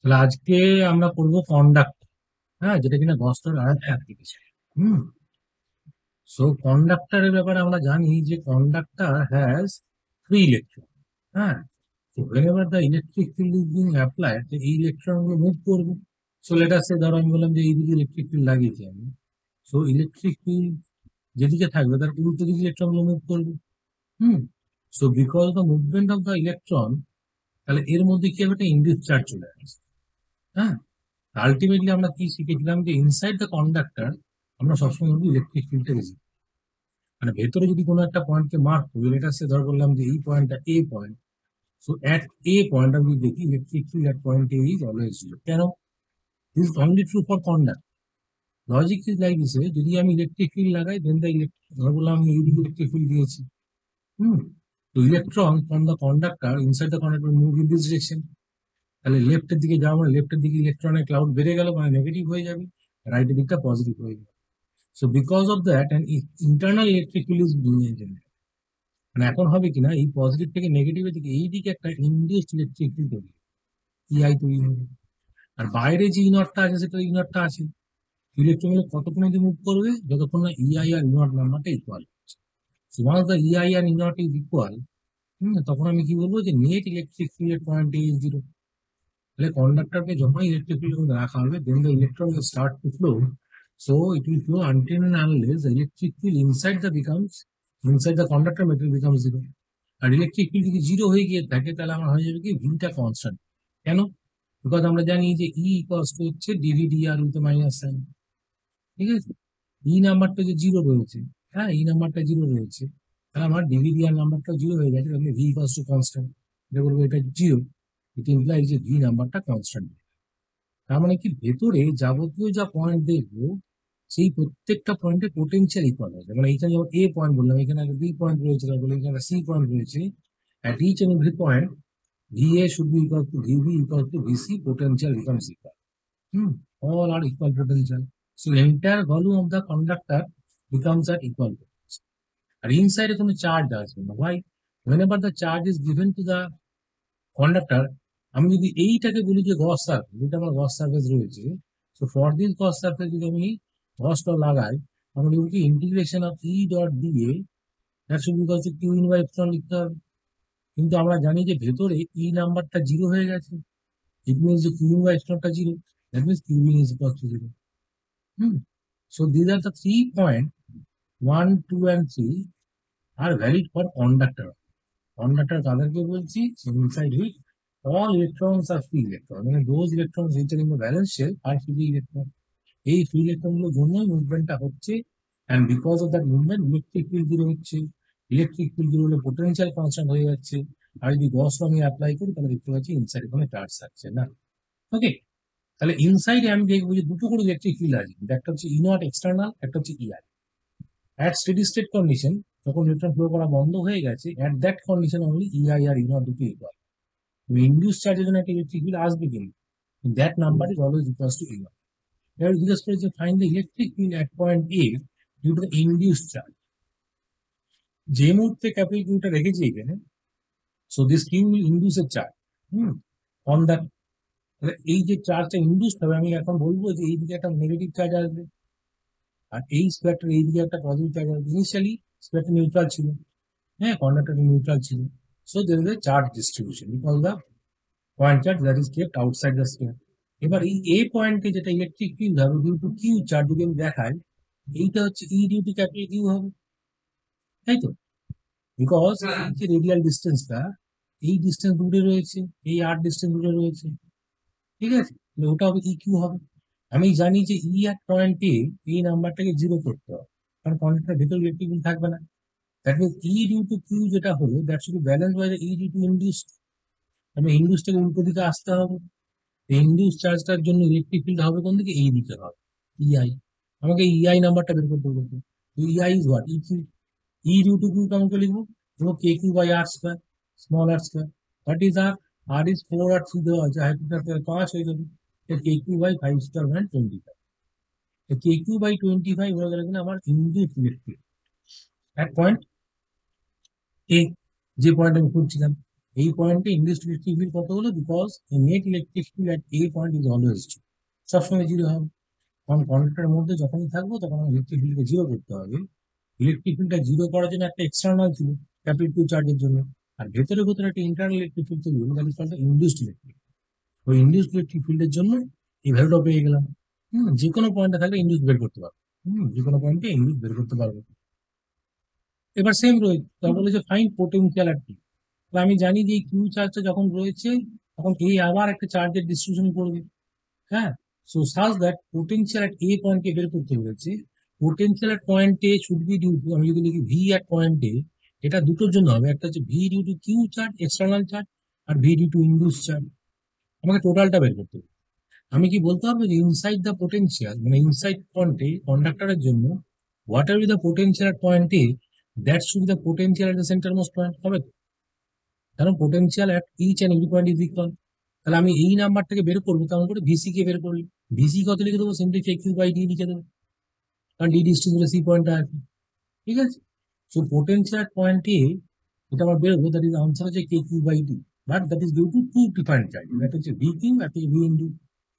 তাহলে আজকে আমরা করবো কন্ডাক্ট। হ্যাঁ, যেটা কিনা গস্টার আর অ্যাপ্লিকেশন। হুম। সো কন্ডাক্টরের ব্যাপারে আমরা জানি যে কন্ডাক্টর হ্যাজ ফ্রি ইলেকট্রন। হ্যাঁ। তো whenever the electric field is being applied, তো এই ইলেকট্রন গুলো মুভ করবে। সো লেট আস সে, ধরো আমি বললাম যে এইদিকে ইলেকট্রিক ফিল্ড লাগিয়েছি আমি। সো ইলেকট্রিক ফিল্ড যেদিকে থাকবে তার উল্টো দিকে ইলেকট্রন গুলো মুভ করবে। Hmm. So because the movement of the electron, তাহলে এর মধ্যে কি হবে, একটা ইনডিউস চার্জ চলে আসে। হ্যাঁ। আলটিমেটলি আমরা কি শিখেছিলাম যে ইনসাইড দ্য কন্ডাক্টর আমরা সবসময় কিন্তু ইলেকট্রিক ফিল্ডটা বেশি, মানে ভেতরে যদি কোনো একটা পয়েন্টকে মার্ক করি, লেট আস সে ধর বললাম যে এই পয়েন্টটা A point. So at A point আমি দেখি electric field at point A is always zero. কেন? This is only true for conduct. Logic is like this, যদি আমি ইলেকট্রিক ফিল্ড লাগাই দেন দ্য ইলেকট্রিক, ধর বললাম আমি এইদিকে ইলেকট্রিক ফিল্ড দিয়েছি। হুম। তো electron from the conductor inside the conductor move in this direction. তাহলে লেফটের দিকে যাওয়া মানে লেফটের দিকে ইলেকট্রনের ক্লাউড বেড়ে গেল, মানে নেগেটিভ হয়ে যাবে। রাইটের দিকটা পজিটিভ হয়ে যাবে। So because of that, an internal electric field is being generated. মানে এখন হবে কিনা, এই পজিটিভ থেকে নেগেটিভের দিকে এই দিকে একটা ইনডিউসড ইলেকট্রিক ফিল্ড তৈরি, ইআই তৈরি হবে। আর বাইরে যে ইনটটা আছে সেটা ইনটটা আছে। ইলেকট্রন গুলো কতক্ষণ অব্দি মুভ করবে, যতক্ষণ না ইআই আর ইনট নাম্বারটা equal. So once the E I আর ইনট ইজ ইকুয়াল, তখন আমি কি বলবো যে নেট ইলেকট্রিক ফিল্ড এর পয়েন্ট ইজ জিরো। তাহলে কন্ডাক্টরকে যখন ইলেকট্রিক ফিল্ড রাখা হবে, then the electron will start to flow. So it will flow until and unless the electric field inside the conductor metal becomes zero. R electric field যদি zero হয়ে গিয়ে থাকে তাহলে আমার হয়ে যাবে কি ভিটা কনস্ট্যান্ট। কেন? বিকজ আমরা জানি যে ই ইকুয়ালস টু হচ্ছে ডিভিডি আর উইথ মাইনাস সাইন। ঠিক আছে। ই নাম্বারটা যে জিরো রয়েছে, হ্যাঁ ই নাম্বারটা জিরো রয়েছে, তাহলে আমার ডিভিডি আর নাম্বারটা জিরো হয়ে গেছে, তাহলে ভি ইকুয়ালস টু কনস্ট্যান্ট। এটা বলবো এটা জিরো। ইট ইমপ্লাইজ যে ভি নাম্বারটা কনস্ট্যান্ট। তার মানে কি ভেতরে যাবতীয় যা পয়েন্ট দেখবো সেই প্রত্যেকটা পয়েন্টে পোটেনশিয়াল ইকুয়াল হবে। মানে এখানে যেমন এ পয়েন্ট বললাম, এখানে একটা বি পয়েন্ট রয়েছে, তারপরে এখানে সি পয়েন্ট রয়েছে। At each and every point V A should be equal to VB equal to VC, potential becomes equal. Hmm. All are equal potential. So entire volume of the conductor becomes are equal. আর ইনসাইডে কোনো charge আসবে না। ভাই, whenever the charge is given to the conductor, আমি যদি এইটাকে বলি যে গস সারফেস, যেটা আমার গস সারফেস রয়েছে, so for this Gauss surface যদি আমি গসটা লাগাই, আমি লিখব কি integration of E dot DA that should be equal to Q in by epsilon লিখতে হবে। কিন্তু আমরা জানি যে ভেতরে ই নাম্বারটা জিরো হয়ে গেছে। ইট মিনস যে কিউ ইন বাই এপসিলনটা zero, that means Q in is equal to zero. Hmm. So this are the 3 point, 1, 2 and 3 are valid for conductor. Conductor তাদেরকে বলছি inside which all electrons are free electron, মানে those electrons which are in the valence shell are free electron। এই free electron গুলোর জন্যই মুভমেন্টটা হচ্ছে। And because of that movement electric field zero হচ্ছে। Electric field zero হলে potential constant হয়ে যাচ্ছে। আর যদি গস ল আমি অ্যাপ্লাই করি তাহলে দেখতে পাচ্ছি ইনসাইড কোনো চার্জ থাকছে না। ওকে। তাহলে ইনসাইডে আমি দেখবো যে দুটো করে ইলেকট্রিক ফিল্ড আছে, একটা হচ্ছে ই নট এক্সটার্নাল, একটা হচ্ছে E i. At steady state condition, যখন ইলেকট্রন ফ্লো করা বন্ধ হয়ে গেছে, at that condition only E i আর ই নট দুটো ইকুয়াল। ইন্ডিউস চার্জের জন্য একটা ইলেকট্রিক ফিল্ড আসবে, কিন্তু that number is always equals to ইউন। এবার জিজ্ঞেস করে যে find the electric field at point A due to the induce charge. যে মুহূর্তে ক্যাপিটাল কিউটা রেখেছি এখানে, so this q will induce a charge. Hmm. On that, এই যে চার্জটা ইন্ডিউস হবে, আমি এখন বলবো যে এই দিকে একটা নেগেটিভ চার্জ আসবে, আর এই স্কোয়ারটার এই দিকে একটা পজিটিভ চার্জ আসবে। ইনিশিয়ালি স্কোয়ারটা নিউট্রাল ছিল, হ্যাঁ কন্ডাক্টরটা নিউট্রাল ছিল। So there is a charge distribution because the point charge that is kept outside the square. এবার এই এ পয়েন্টে যেটা ইলেকট্রিক ফিল্ড হবে ডিউ টু কিউ চার্জ যদি আমি দেখাই, এইটা হচ্ছে ই ডিউ টু ক্যাপিটাল কিউ হবে, তাই তো? বিকজ এই যে রেডিয়াল ডিস্টেন্সটা, এই ডিস্টেন্স দূরে রয়েছে, এই আর ডিস্টেন্স দূরে রয়েছে, ঠিক আছে? তাহলে ওটা হবে ই কিউ হবে। আমি জানি যে ই আর পয়েন্টে এই নাম্বারটাকে জিরো করতে হবে, কারণ পয়েন্টটার ভেতর ইলেকট্রিক ফিল্ড থাকবে না। That means E due to q যেটা হলো that should be balance by the E due to induced. আমি ইন্ডিউসটাকে উল্টো দিকে আসতে হবে। ইন্ডিউস চার্জটার জন্য ইলেকট্রিক ফিল্ড হবে কোন দিকে, এই দিকে হবে, ইআই। আমাকে ইআই নাম্বারটা বের করতে বলতে, E I is what, E Q. E due to Q কেমন করে লিখবো? দেখো K Q by R square, small R square. What is R? R is 4 R 3 দেওয়া আছে, হাইপোথেটিক্যাল 5 হয়ে যাবে। কে কিউ বাই 5 স্কোয়ার মানে 25। কে কিউ বাই 25 হয়ে গেলে কিনা আমার ইন্ডিউস ইলেকট্রিক অ্যাট পয়েন্ট এ, যে পয়েন্ট আমি খুঁজছিলাম। এই পয়েন্টে ইন্ডিউসড ইলেকট্রিক ফিল্ড কত হলো, because net electric field at a point is always zero, সবসময় জিরো হবে। কারণ কন্ডাক্টরের মধ্যে যখনই থাকবো তখন আমার ইলেকট্রিক ফিল্ডকে জিরো করতে হবে। ইলেকট্রিক ফিল্ডটা জিরো করার জন্য একটা এক্সটার্নাল ছিল ক্যাপিটাল কিউ চার্জের জন্য, আর ভেতরে ভেতরে একটা ইন্টারনাল ইলেকট্রিক ফিল্ড তৈরি হলো, that is called induced electric. ওই ইন্ডিউসড ইলেকট্রিক ফিল্ডের জন্য এই ভ্যালুটা পেয়ে গেলাম। যে কোনো পয়েন্টে থাকলে ইন্ডিউস বের করতে পারবো। যে কোনো পয়েন্টে ইন্ডিউস বের করতে পারবো। এবার সেম রয়েছে, তারপর বলে যে ফাইন্ড পোটেনশিয়াল অ্যাট পি। আমি জানি যে এই কিউ চার্জটা যখন রয়েছে তখন এই আবার একটা চার্জের ডিস্ট্রিবিউশন করবে। হ্যাঁ, so such that potential at A পয়েন্টকে বের করতে হয়েছে। Potential at point A should be due to, আমি যদি লিখি ভি অ্যাট পয়েন্ট এ, এটা দুটোর জন্য হবে, একটা হচ্ছে V due to Q charge external charge, আর V due to induce charge. আমাকে টোটালটা বের করতে হবে। আমি কি বলতে পারবো যে ইনসাইড দ্য পোটেনশিয়াল, মানে ইনসাইড পয়েন্টে কন্ডাক্টরের জন্য what are be the potential at point A, that should be the potential at the centre most point, হবে তো? কারণ potential at each and every point is equal. তাহলে আমি এই নাম্বারটাকে বের করবো, কেমন করে? ভিসি কে বের করবো। ভিসি কত লিখে দেবো? Simply k Q by d লিখে দেবো, কারণ ডি ডিস্টেন্স সি পয়েন্টটা আছে। ঠিক আছে, so potential at point A, এটা আমার বেরোবো, দ্যাট ইজ আনসার হচ্ছে K Q by D, but that is due to two different charge, একটা হচ্ছে ভি কিউ, একটা হচ্ছে ভি ইনটু।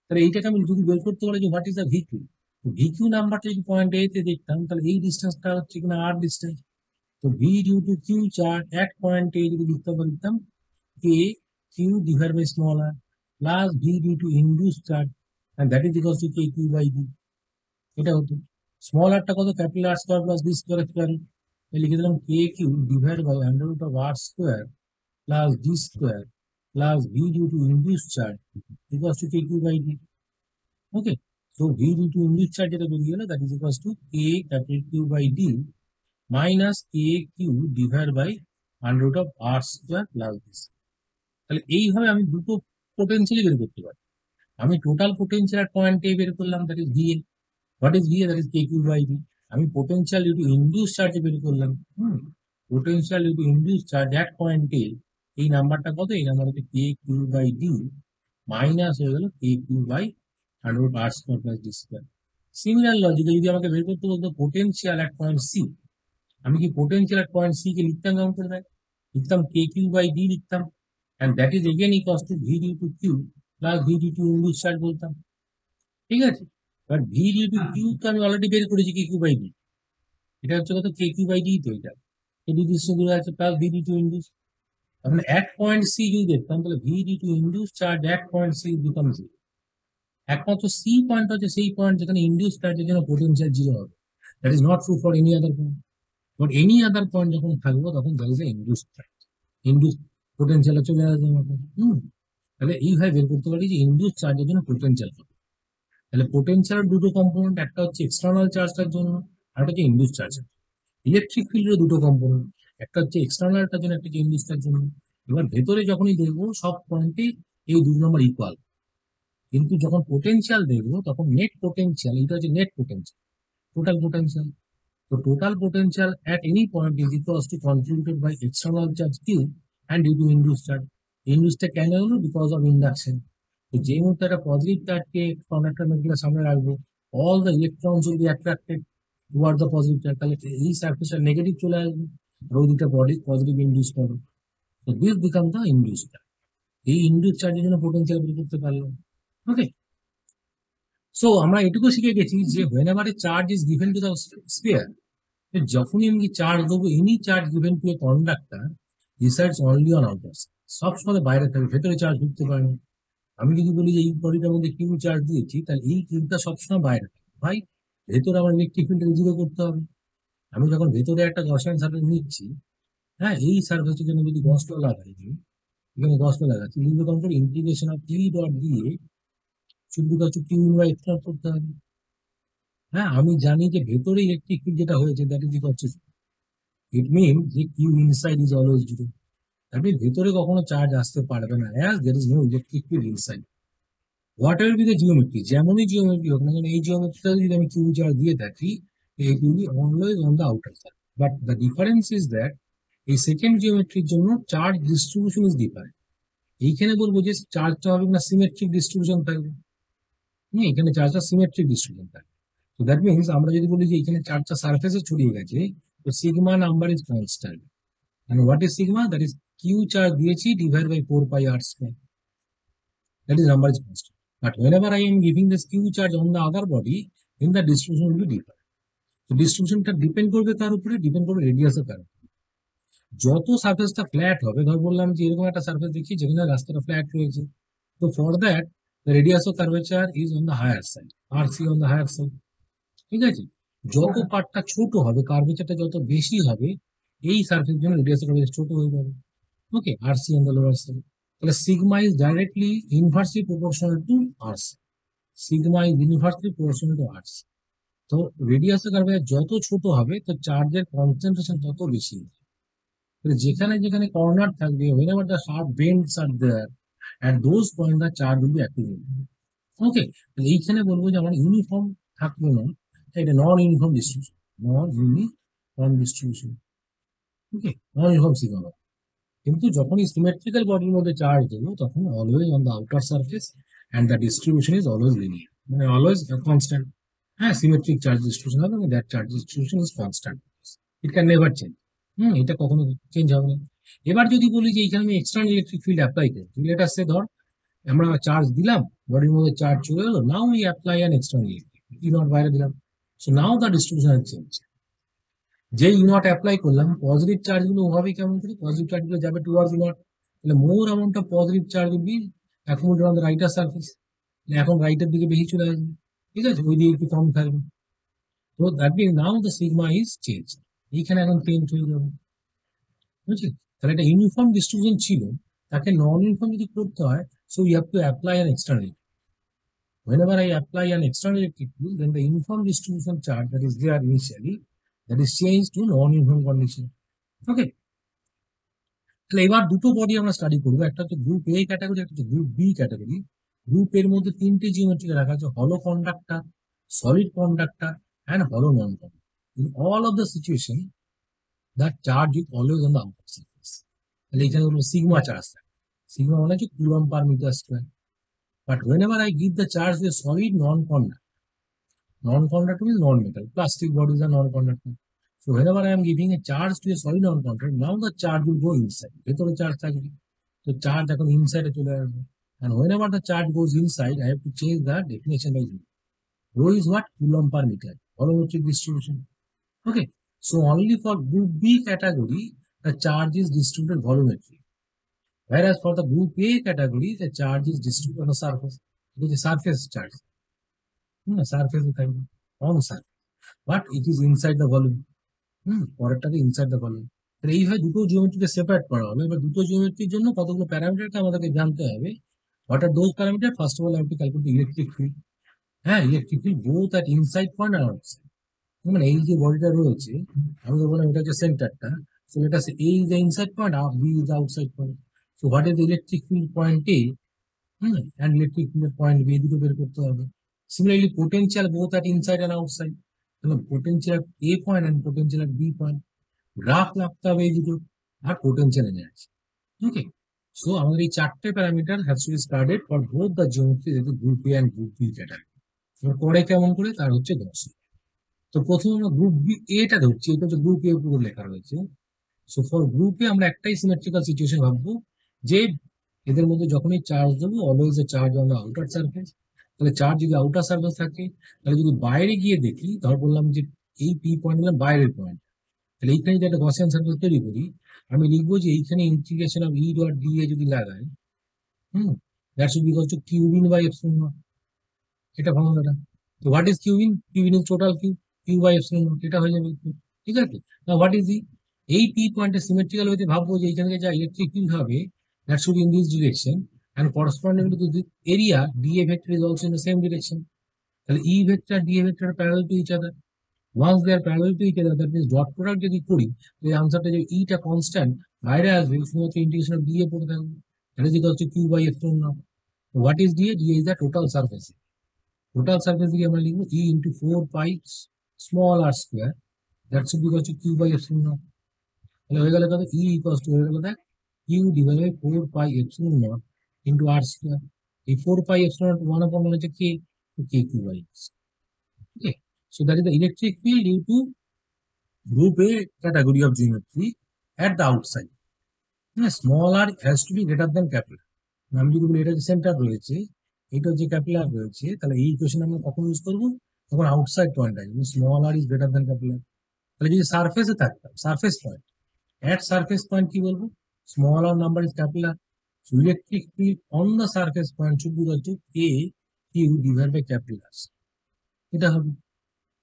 তাহলে এইটাকে আমি যদি বের করতে পারি যে what is the V q, V q নাম্বারটা যদি পয়েন্ট এ তে দেখতাম, তাহলে এই ডিস্টেন্সটা হচ্ছে কিনা আর ডিস্টেন্স। তো V due to Q charge at point A যদি লিখতে পারতাম K Q divide by small R plus V due to induce charge, and that is equals to K Q by D. এটা হতো small আরটা কত, capital R square plus B square square, লিখে দিলাম K Q divide by under root of R square plus D square plus V due to induce charge equals to K Q by d. Okay, so V due to induce charge যেটা বেরিয়ে গেল, that is equals to K capital Q by D minus K Q divide by under root of R square plus b. তাহলে এইভাবে আমি দুটো পোটেনশিয়ালি বের করতে পারি। আমি total potential at point A বের করলাম, that is V A. What is V A? That is K Q by d. আমি পোটেনশিয়াল ডিউ টু ইনডিউস চার্জে বের করলাম। Potential due to induce charge at point A, এই নাম্বারটা কত? এই নাম্বার হচ্ছে K Q by D minus হয়ে গেল K Q by under R square plus D square. Similar লজিকে যদি আমাকে বের করতে বলতো পোটেনশিয়াল এট পয়েন্ট সি, আমি কি potential at point C K লিখতাম কেমন করে ভাই? লিখতাম কে কিউ বাই ডি লিখতাম, and that is again equals to v due to q plus v due to induce charge বলতাম। ঠিক আছে, but v due to q তো আমি অলরেডি বের করেছি কে কিউ বাই ডি, এটা হচ্ছে কত? কে কিউ বাই ডি, তো এটা এই ডিস্টেন্স দূরে আছে plus v due to induce. তাহলে এট পয়েন্ট সি যদি দেখতাম, তাহলে v due to induce charge at point C become zero. একমাত্র সি পয়েন্ট হচ্ছে সেই পয়েন্ট যেখানে ইনডিউস চার্জের জন্য পোটেনশিয়াল জিরো হবে। That is not true for any other point. But any other point যখন থাকবো তখন that is induce charge, induce potential চলে আসবে আমাদের। তাহলে এইভাবে বের করতে পারি যে ইনডিউস চার্জের জন্য পোটেনশিয়াল কত। তাহলে পোটেনশিয়াল দুটো কম্পোনেন্ট, একটা হচ্ছে এক্সটার্নাল চার্জটার জন্য, আর একটা হচ্ছে ইনডিউস চার্জের। ইলেকট্রিক ফিল্ডের দুটো কম্পোনেন্ট, একটা হচ্ছে এক্সটার্নালটার জন্য, একটা হচ্ছে ইনডিউসটার জন্য। এবার ভেতরে যখনই দেখবো সব পয়েন্টে এই দুই নম্বর ইকুয়াল, কিন্তু যখন পোটেনশিয়াল দেখবো তখন নেট পোটেনশিয়াল, এটা হচ্ছে নেট পোটেনশিয়াল, টোটাল পোটেনশিয়াল। তো total potential at any point is equals to contributed by external charge Q and due to induced charge. ইন্ডিউসটা কেন হলো? Because of induction. তো যে মুহূর্তে একটা পজিটিভ চার্জকে কন্ডাক্টর মেটেরিয়ালের সামনে রাখবো, all the electrons will be attracted toward the positive charge, তাহলে এই সারফেসটা নেগেটিভ চলে আসবে, আর ওই দুটা বডি পজিটিভ ইন্ডিউস করবে। তো this become the induce charge. এই ইন্ডিউস চার্জের জন্য পোটেনশিয়াল বের করতে পারলাম। ওকে, সো আমরা এটুকু শিখে গেছি যে when ever A charge is given to the sphere, যখনই আমি চার্জ দেবো, any charge given to a conductor resides only on outer, সবসময় বাইরে থাকে, ভেতরে চার্জ ঢুকতে পারে না। আমি যদি বলি যে এই বডিটার মধ্যে কিউ চার্জ দিয়েছি, তাহলে এই কিউটা সবসময় বাইরে থাকে ভাই, ভেতরে আমার ইলেকট্রিক ফিল্ডকে জিরো করতে হবে। আমি যখন ভেতরে একটা গসিয়ান সারফেস নিচ্ছি, হ্যাঁ, এই সারফেসের জন্য যদি গসটা লাগাই, এখানে গসটা লাগাচ্ছি, লিখবে তখন করে ইন্টিগ্রেশন অফ ই ডট দিয়ে শুধু হচ্ছে কিউ বাই এক্সট্রা করতে হবে। হ্যাঁ, আমি জানি যে ভেতরে ইলেকট্রিক ফিল্ড যেটা হয়েছে that is equal to, it mean যে Q inside is always zero. তাহলে ভেতরে কখনো চার্জ আসতে পারবে না, as there is no electric field inside. Whatever be the geometry, যেমনই জিওমেট্রি হোক না কেন, এই জিওমেট্রিটা যদি আমি কিউ চার্জ দিয়ে থাকি, it will be always on the outer side. But the difference is that এই সেকেন্ড জিওমেট্রির জন্য চার্জ ডিস্ট্রিবিউশন ইজ ডিফারেন্ট। এইখানে বলবো যে চার্জটা হবে না সিমেট্রিক ডিস্ট্রিবিউশন থাকবে, এখানে চার্জটা সিমেট্রিক ডিস্ট্রিবিউশন থাকবে। তো দ্যাট মিনস আমরা যদি বলি যে এখানে চার্জটা সারফেসে ছড়িয়ে গেছে, তো sigma number is constant. And what is sigma? That is Q charge দিয়েছি divided by 4 pi r square. That is number is constant. But whenever I am giving this Q charge on the other body, then the distribution will be different. So distribution টা depend করবে তার উপরে, depend করবে radius এর উপরে। যত সারফেসটা flat হবে, ধর বললাম যে এরকম একটা সারফেস দেখি যেখানে রাস্তাটা ফ্ল্যাট রয়েছে, তো for that the radius of curvature is on the higher side, RC on the higher side, ঠিক আছে? যত পার্টটা ছোট হবে, কার্ভেচারটা যত বেশি হবে, এই সারফেস জন্য রেডিয়াস অফ কার্ভেচার ছোট হয়ে যাবে। ওকে, RC on the lower side, তাহলে sigma is directly inversely proportional two RC, sigma is inversely proportional two RC। তো রেডিয়াস অফ কার্ভেচার যত ছোট হবে, তো চার্জের কনসেন্ট্রেশন তত বেশি হবে। যেখানে যেখানে কর্নার থাকবে, whenever the sharp bends are there, at those point the charge will be accumulated. ওকে, এইখানে বলবো যে আমার ইউনিফর্ম থাকলো না, এটা নন ইউনিফর্ম ডিস্ট্রিবিউশন, নন ইউনিফর্ম ডিস্ট্রিবিউশন। ওকে, নন ইউনিফর্ম সিগমা। কিন্তু যখনই সিমেট্রিক্যাল বডির মধ্যে চার্জ দেবো, তখন always on the outer surface and the distribution is always linear, মানে অলওয়েজ কনস্ট্যান্ট। হ্যাঁ, সিমেট্রিক চার্জ ডিস্ট্রিবিউশন হবে, that charge distribution is constant, it can never change. এটা কখনো চেঞ্জ হবে না। এবার যদি বলি যে এইখানে আমি এক্সটার্নাল ইলেকট্রিক ফিল্ড অ্যাপ্লাই করি, লেট আস সে ধর আমরা চার্জ দিলাম, বডির মধ্যে চার্জ চলে গেলো, now we apply an external electric, E not বাইরে দিলাম, so now the distribution has change. যে ই নট অ্যাপ্লাই করলাম, পজিটিভ চার্জ গুলো ওভাবে কেমন করে, পজিটিভ চার্জ গুলো যাবে টুয়ার্ডস ই নট, তাহলে more amount of positive charge will be accumulated on the righter surface, এখন রাইটের দিকে বেশি চলে আসবে, ঠিক আছে, ওই দিকে একটু কম থাকবে। তো that mean now the sigma is change, এইখানে এখন চেঞ্জ হয়ে যাবে, বুঝলি? তাহলে একটা ইউনিফর্ম ডিস্ট্রিবিউশন ছিল, তাকে নন ইউনিফর্ম যদি করতে হয়, so you have to apply an external. Whenever I apply an external electric field, then the uniform distribution charge that is there initially, that is changed to non-uniform condition. Okay. তাহলে এবার দুটো body আমরা study করবো, একটা হচ্ছে group A category, একটা হচ্ছে group B category. Group এর মধ্যে তিনটে জিওমেট্রি রাখা আছে, হলো কন্ডাক্টর, সলিড কন্ডাক্টর অ্যান্ড হলো non conductor. In all of the situation that charge is always on the outer surface. তাহলে এখানে হলো সিগমা চার্জ থাকে, সিগমা মানে হচ্ছে coulomb per metre square. But whenever I give the charge to a solid non-conductor means non-metal. Plastic bodies are non-conductor. So whenever I am giving a charge to a solid non-conductor, now the charge will go inside. ভেতরে charge থাকবে, তো charge এখন ইনসাইডে চলে আসবে। And whenever the charge goes inside, I have to change the definition by rho. Rho is what? Coulomb per meter, volumetric distribution. Okay. So only for group B category, the charge is distributed volumetric. Whereas for the group A category, the charge is distributed on the surface. It is a surface charge. Surface on surface. But it is inside the volume. পরেরটাকে inside the volume. তাহলে এইভাবে দুটো জিওমেট্রিকে separate করা হবে। এবার দুটো জিওমেট্রির জন্য কতগুলো প্যারামিটারকে আমাদেরকে জানতে হবে। What are those parameters? First of all, I have to calculate the electric field. হ্যাঁ, electric field both at inside point and outside. মানে এই যে বডিটা রয়েছে, আমি তো বললাম এটা হচ্ছে সেন্টারটা, so let us say A is the inside point, B is the outside point. So what is the electric field point A and electric field point B, দুটো বের করতে হবে। Similarly, potential both at inside and outside. Potential at A point and potential at B point. Graph রাখতে হবে এই দুটো, আর potential energy. Okay, so আমাদের এই চারটে parameter has to be studied for both the geometry, group A and group B category. এবার পরে কেমন করে, তার হচ্ছে দর্শন। তো প্রথমে আমরা গ্রুপ বি এটা ধরছি, এটা হচ্ছে গ্রুপ এ পুরো লেখা রয়েছে। সো ফর গ্রুপ এ আমরা একটাই সিমেট্রিক্যাল সিচুয়েশন ভাববো, যে এদের মধ্যে যখনই চার্জ দেবো, always a charge on the outer surface. তাহলে চার্জ যদি আউটার সারফেস থাকে, তাহলে যদি বাইরে গিয়ে দেখি, ধর বললাম যে এই পি পয়েন্ট হলো বাইরের পয়েন্ট, তাহলে এইখানে যদি একটা গসিয়ান সারফেস তৈরি করি, আমি লিখবো যে এইখানে integration of E dot D A যদি লাগাই, that should be equal to Q in by epsilon naught, এটা ফর্মুলাটা। তো what is Q in? Q in is total Q, Q by epsilon naught, এটা হয়ে যাবে, ঠিক আছে। না হোয়াট ইজ ই? এই পি পয়েন্টে সিমেট্রিক্যাল হইতে ভাববো যে এইখানে যা ইলেকট্রিক ফিল্ড হবে, that should be in this direction, and corresponding to the area, dA vector is also in the same direction. তাহলে E vector dA vector are parallel to each other. Once they are parallel to each other, that means dot product যদি করি, এই আনসারটা যে E টা constant বাইরে আসবে, শুধুমাত্র ইন্টিগ্রেশন অফ dA পড়ে থাকবে, that is equal to q by epsilon naught. What is dA? dA is the total surface. Total surface কি আমরা লিখবো E into 4 pi small r square, that should be equal to q by epsilon naught. তাহলে হয়ে গেল কত? E equals to হয়ে গেল দেখ q divided by 4 pi epsilon naught into r square. এই 4 pi epsilon naught 1 upon 1 হচ্ছে k, to k q by x. Okay, so that is the electric field due to group A category of geometry at the outside. Small r has to be greater than capital. আমি যদি বলি এটা যে centre রয়েছে, এটা যে capital রয়েছে, তাহলে এই ইকুয়েশন আমরা কখন ইউজ করবো? তখন আউটসাইড পয়েন্ট আসবে, small R is greater than capital. তাহলে যদি সারফেসে থাকতাম, surface point, at surface point কি বলবো? Small r number is capital. So electric field on the surface point should be equal to A Q divided by capital R। এটা হবে,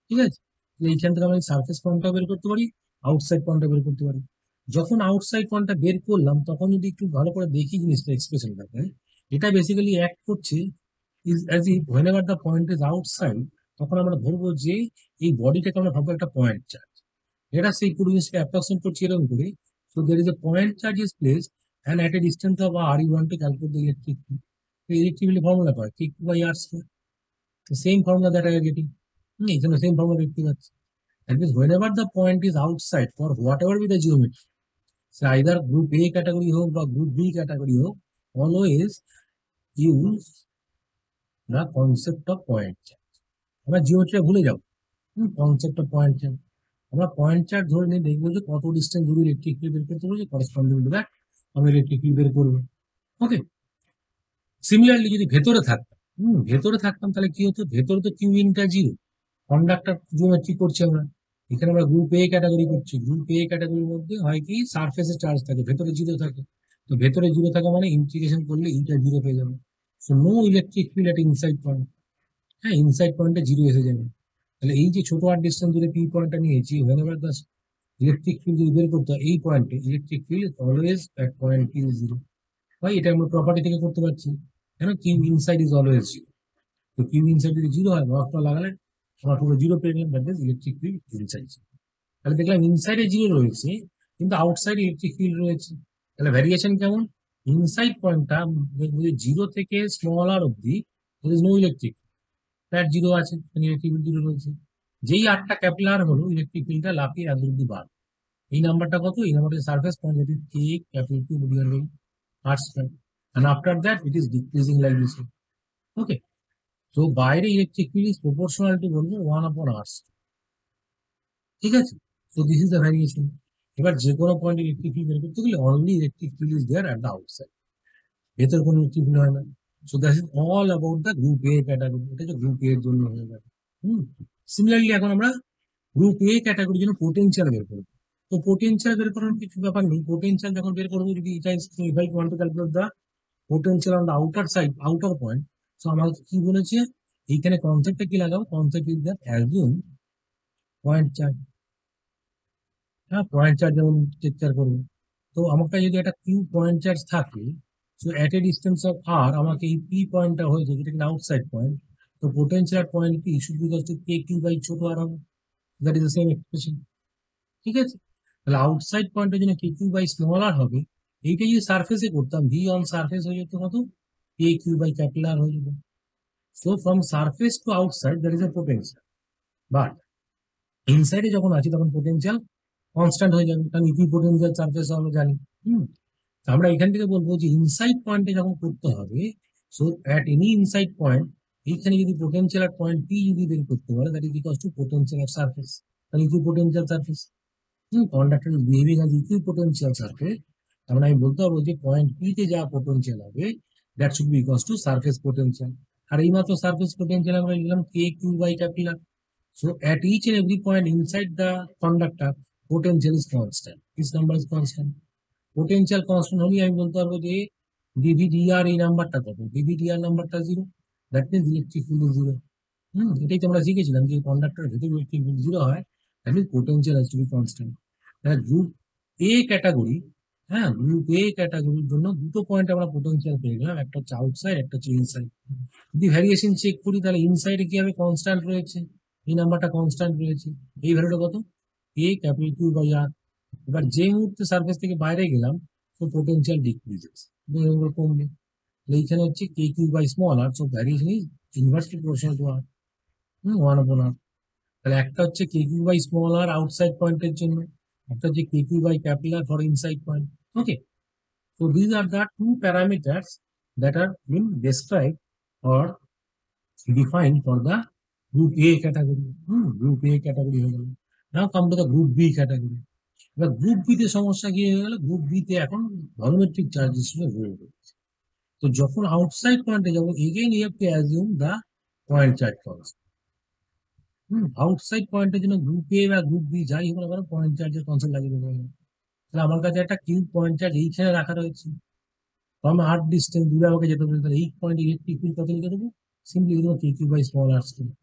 ঠিক আছে? এইখান থেকে আমরা সারফেস পয়েন্টটা বের করতে পারি, আউটসাইড পয়েন্টটা বের করতে পারি। যখন আউটসাইড পয়েন্টটা বের করলাম, তখন যদি একটু ভালো করে দেখি জিনিসটা, এক্সপ্রেশনটাকে, এটা বেসিক্যালি অ্যাক্ট করছে is as if whenever the point is outside, তখন আমরা ধরবো যে এই বডিটাকে আমরা ভাববো একটা পয়েন্ট চার্জ। এটা সেই পুরো জিনিসটা অ্যাপ্রক্সিমেট করছি এরকম করে। So there is a point charge is placed and at a distance of r you want to calculate the electric field. The electric field formula pi Q by r square. The same formula that I am getting. এখানে same formula দেখতে পাচ্ছি। That means whenever the point is outside for whatever be the geometry, so either group A category হোক বা group B category হোক, always use the concept of point charge. আমরা geometry ভুলে যাব, concept of point charge. আমরা point charge ধরে নিয়ে দেখবো যে কত ডিস্টেন্স দূরে ইলেকট্রিক ফিল্ড বের করতে পারবো, করসপন্ডিং টু দ্যাট আমি ইলেকট্রিক ফিল্ড বের করবো। ওকে, সিমিলারলি যদি ভেতরে থাকতাম তাহলে কি হতো? ভেতরে তো কিউ ইনটা জিরো, কন্ডাক্টর জিওমেট্রি করছি আমরা, এখানে আমরা গ্রুপ এ ক্যাটাগরি করছি। গ্রুপ এ ক্যাটাগরির মধ্যে হয় কি সারফেসে চার্জ থাকে, ভেতরে জিরো থাকে। তো ভেতরে জিরো থাকে মানে ইন্টিগ্রেশন করলে ইটা জিরো পেয়ে যাবে। সো নো ইলেকট্রিক ফিল্ড এট ইনসাইড পয়েন্ট। হ্যাঁ, ইনসাইড পয়েন্টে জিরো এসে যাবে। তাহলে এই যে ছোট আর ডিস্টেন্স দূরে পি পয়েন্টটা নিয়েছি, whenever the ইলেকট্রিক ফিল্ড যদি বের করতে হয় এই পয়েন্টে, electric field always at point q zero. ভাই এটা আমরা প্রপার্টি থেকে করতে পারছি, কেন? Q inside is always zero. তো কিউ ইনসাইড যদি জিরো হয়, বক্সটা লাগালে আমরা পুরো জিরো পেয়ে গেলাম, that is electric field inside. তাহলে দেখলাম ইনসাইডে জিরো রয়েছে কিন্তু আউটসাইড ইলেকট্রিক ফিল্ড রয়েছে। তাহলে ভ্যারিয়েশন কেমন? ইনসাইড পয়েন্টটা জিরো থেকে স্মল আর অব্দি there is no electric, flat zero আছে, ইলেকট্রিক ফিল্ড জিরো রয়েছে। যেই আটটা ক্যাপিলার হলো, ইলেকট্রিক ফিল্ডটা লাফিয়ে এত অব্দি বার। এই নাম্বারটা কত? এই নাম্বারটা সারফেস পয়েন্ট, যেটি K capital Q divided by R square, and after that it is decreasing like this. Okay, তো বাইরে electric field is proportional to বলবো 1/r, ঠিক আছে? তো দিস ইজ দ্য ভ্যারিয়েশন। এবার যে কোনো পয়েন্ট ইলেকট্রিক ফিল্ড বের করতে গেলে only electric field is there at the outside, ভেতর কোনো ইলেকট্রিক ফিল্ড হয় না। So that is all about the group A category. এটা হচ্ছে গ্রুপ এ এর জন্য হয়ে যাবে। সিমিলারলি এখন আমরা গ্রুপ এ ক্যাটাগরির জন্য পোটেনশিয়াল বের করবো। তো পোটেনশিয়াল বের করার কিছু ব্যাপার নেই। পোটেনশিয়াল যখন বের করবো, যদি এটা if I want to calculate the potential on the outer side, outer point, so আমাকে কি বলেছে এইখানে কনসেপ্টটা কি লাগাও? Concept is that assume point charge. হ্যাঁ, পয়েন্ট চার্জ যেমন টেকচার করবো। তো আমাকে যদি একটা কিউ পয়েন্ট চার্জ থাকে, so at a distance of R আমাকে এই পি পয়েন্টটা হয়েছে, যেটা কিনা আউটসাইড পয়েন্ট। তো potential point P should be equal to K Q by ছোট আর হবে, that is the same expression, ঠিক আছে? তাহলে আউটসাইড পয়েন্টের জন্য কে কিউ বাই স্মল আর হবে। এইটা যদি সারফেসে করতাম, ভি অন সারফেস হয়ে যেত কত? K Q by capital R হয়ে যেত। So from surface to outside that is a potential, but ইনসাইডে যখন আছি তখন পোটেনশিয়াল কনস্ট্যান্ট হয়ে যাবে, কারণ ইকুই পোটেনশিয়াল সারফেস আমরা জানি। আমরা এখান থেকে বলবো যে ইনসাইড পয়েন্টে যখন করতে হবে, so at any inside point, এইখানে যদি পোটেনশিয়াল আর পয়েন্ট পি যদি বের করতে পারে, that is equal to potential আর সারফেস, তাহলে equipotential surface. Conductor is behaving as equipotential surface. তার মানে আমি বলতে পারবো যে পয়েন্ট পি তে যা পোটেনশিয়াল হবে, that should be equal to surface potential. আর এই মাত্র সারফেস পোটেনশিয়াল আমরা লিখলাম K Q by capital. So at each and every point inside the conductor, potential is constant. This number is constant. Potential constant হলে আমি বলতে পারবো যে dVdr এই নাম্বারটা কত? dVdr নাম্বারটা 0, that means electric field is 0। এটাই তো আমরা শিখেছিলাম যে কন্ডাক্টরের ভেতরে ইলেকট্রিক ফিল্ড 0 হয়, that means potential has to be constant। Group A category, হ্যাঁ, গ্রুপ এ ক্যাটাগরির জন্য দুটো পয়েন্ট আমরা পোটেনশিয়াল পেয়ে গেলাম, একটা হচ্ছে আউটসাইড, একটা হচ্ছে ইনসাইড। যদি ভ্যারিয়েশন চেক করি তাহলে ইনসাইডে কি হবে? কনস্ট্যান্ট রয়েছে, এই নাম্বারটা কনস্ট্যান্ট রয়েছে, এই ভ্যালুটা কত? এ ক্যাপিটাল কিউ বাই আর। এবার যে মুহূর্তে সারফেস থেকে বাইরে গেলাম, তো পোটেনশিয়াল ডিক্রিজেস, কমবে। এইখানে হচ্ছে K Q by small R, so variation is inversely proportional to R, 1/r। তাহলে একটা হচ্ছে K Q by small R outside পয়েন্টের জন্য, একটা হচ্ছে K Q by capital for inside point. Okay, so these are the two parameters that are being described or defined for the group A category. Group A category. Now come to the group B category. এবার group B তে সমস্যা কি হয়ে গেল, group B তে এখন volumetric charge হিসেবে rho রয়েছে। তো যখন আউটসাইড পয়েন্টে যাবো, again you have to assume the point charge constant. Outside পয়েন্টের জন্য গ্রুপ এ বা গ্রুপ বি যাই হোক না কেন পয়েন্ট চার্জের কনসেপ্ট লাগিয়ে দেবো। তাহলে আমার কাছে একটা কিউব পয়েন্ট চার্জ এইখানে রাখা রয়েছে, তো আমি আর্ট ডিস্টেন্স দূরে আমাকে যেতে হবে, তাহলে এই পয়েন্ট ইলেকট্রিক ফিল্ড কত লিখে দেবো, সিম্পলি লিখে দেবো K Q by small R square.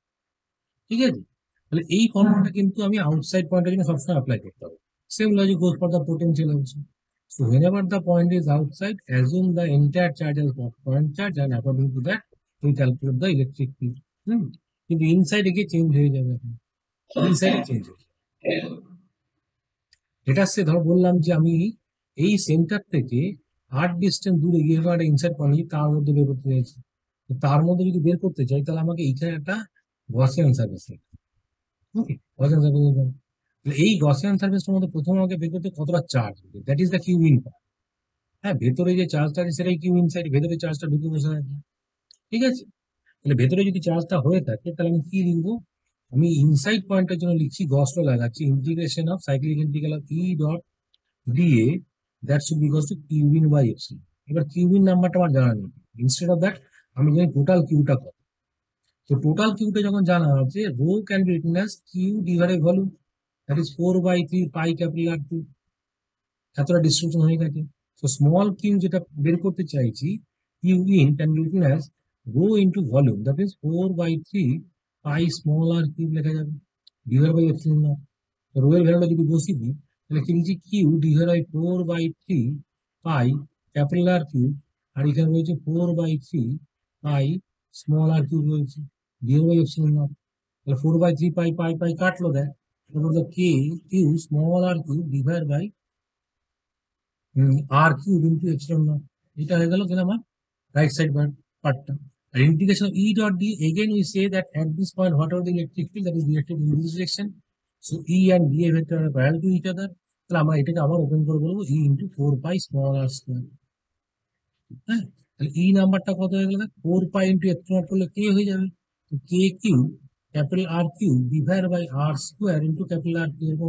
ঠিক আছে, তাহলে এই ফর্মুলাটা কিন্তু আমি আউটসাইড পয়েন্টের জন্য সবসময় অ্যাপ্লাই করতে হবে। Same logic goes for the potential also. So whenever the point is outside, assume the entire charge as point charge, and according to that, we calculate the electric field. কিন্তু ইনসাইডে গিয়ে change হয়ে যাবে, এখন ইনসাইডে change হয়ে যাবে। এটা সে ধর বললাম যে আমি এই সেন্টার থেকে 8 ডিস্টেন্স দূরে গিয়ে একটা ইনসাইড পয়েন্ট তার মধ্যে বের করতে চাইছি। তো তার মধ্যে যদি বের করতে চাই, তাহলে আমাকে এইখানে একটা গসিয়ান সার্ফেস লিখতে হবে। গসিয়ান সার্ফেস, এই গসিয়ান সার্ফেসটার মধ্যে প্রথমে আমাকে বের করতে কতটা charge, that is the q in part. হ্যাঁ, ভেতরে যে চার্জটা আছে সেটাই কিউ ইনসাইড, ভেতরে চার্জটা ঢুকে বসে আছে। ঠিক আছে, তাহলে ভেতরে যদি চার্জটা হয়ে থাকে, তাহলে আমি কি লিখবো, আমি ইনসাইড পয়েন্টের জন্য লিখছি, গস ল লাগাচ্ছি, integration of cyclic integral of E dot DA that should be equals to Q in by epsilon. এবার কিউ ইন নাম্বারটা আমার জানা নেই, ইনস্টেড অফ দ্যাট আমি জানি টোটাল কিউটা কত। তো টোটাল কিউটা যখন জানা আছে, rho can be written as q divided volume, that is 4/3 pi capital R q. এতটা ডিস্ট্রিবিউশন হয়ে গেছে। তো স্মল কিউ যেটা বের করতে চাইছি, q in can be written as rho into volume, that is 4/3 pi small R cube লেখা যাবে, divide by epsilon naught. Rho এর ভ্যালুটা যদি বসিয়ে দিই, তাহলে কি লিখছি, q divide by 4/3 pi capital R cube, আর এখানে রয়েছে 4/3 পাই স্মল আর কিউব রয়েছে, ডিভাইড বাই এপসিলন নট। তাহলে 4/3 পাই পাই পাই কাটলো দেয়, তারপর K Q small R cube divide by R cube into epsilon naught. এটা হয়ে গেল কিনা আমার রাইট সাইড পার্টটা। আর integration of E dot D, again we say that at this point whatever the electric field that is directed in this direction, so E and DA vector are parallel to each other. তাহলে আমরা এটাকে আবার open করে বলবো E into 4 pi small r square। হ্যাঁ, তাহলে E নাম্বারটা কত হয়ে গেল, 4 pi into epsilon naught করলে K হয়ে যাবে, তো K cube capital R cube divide by R square into capital R cube.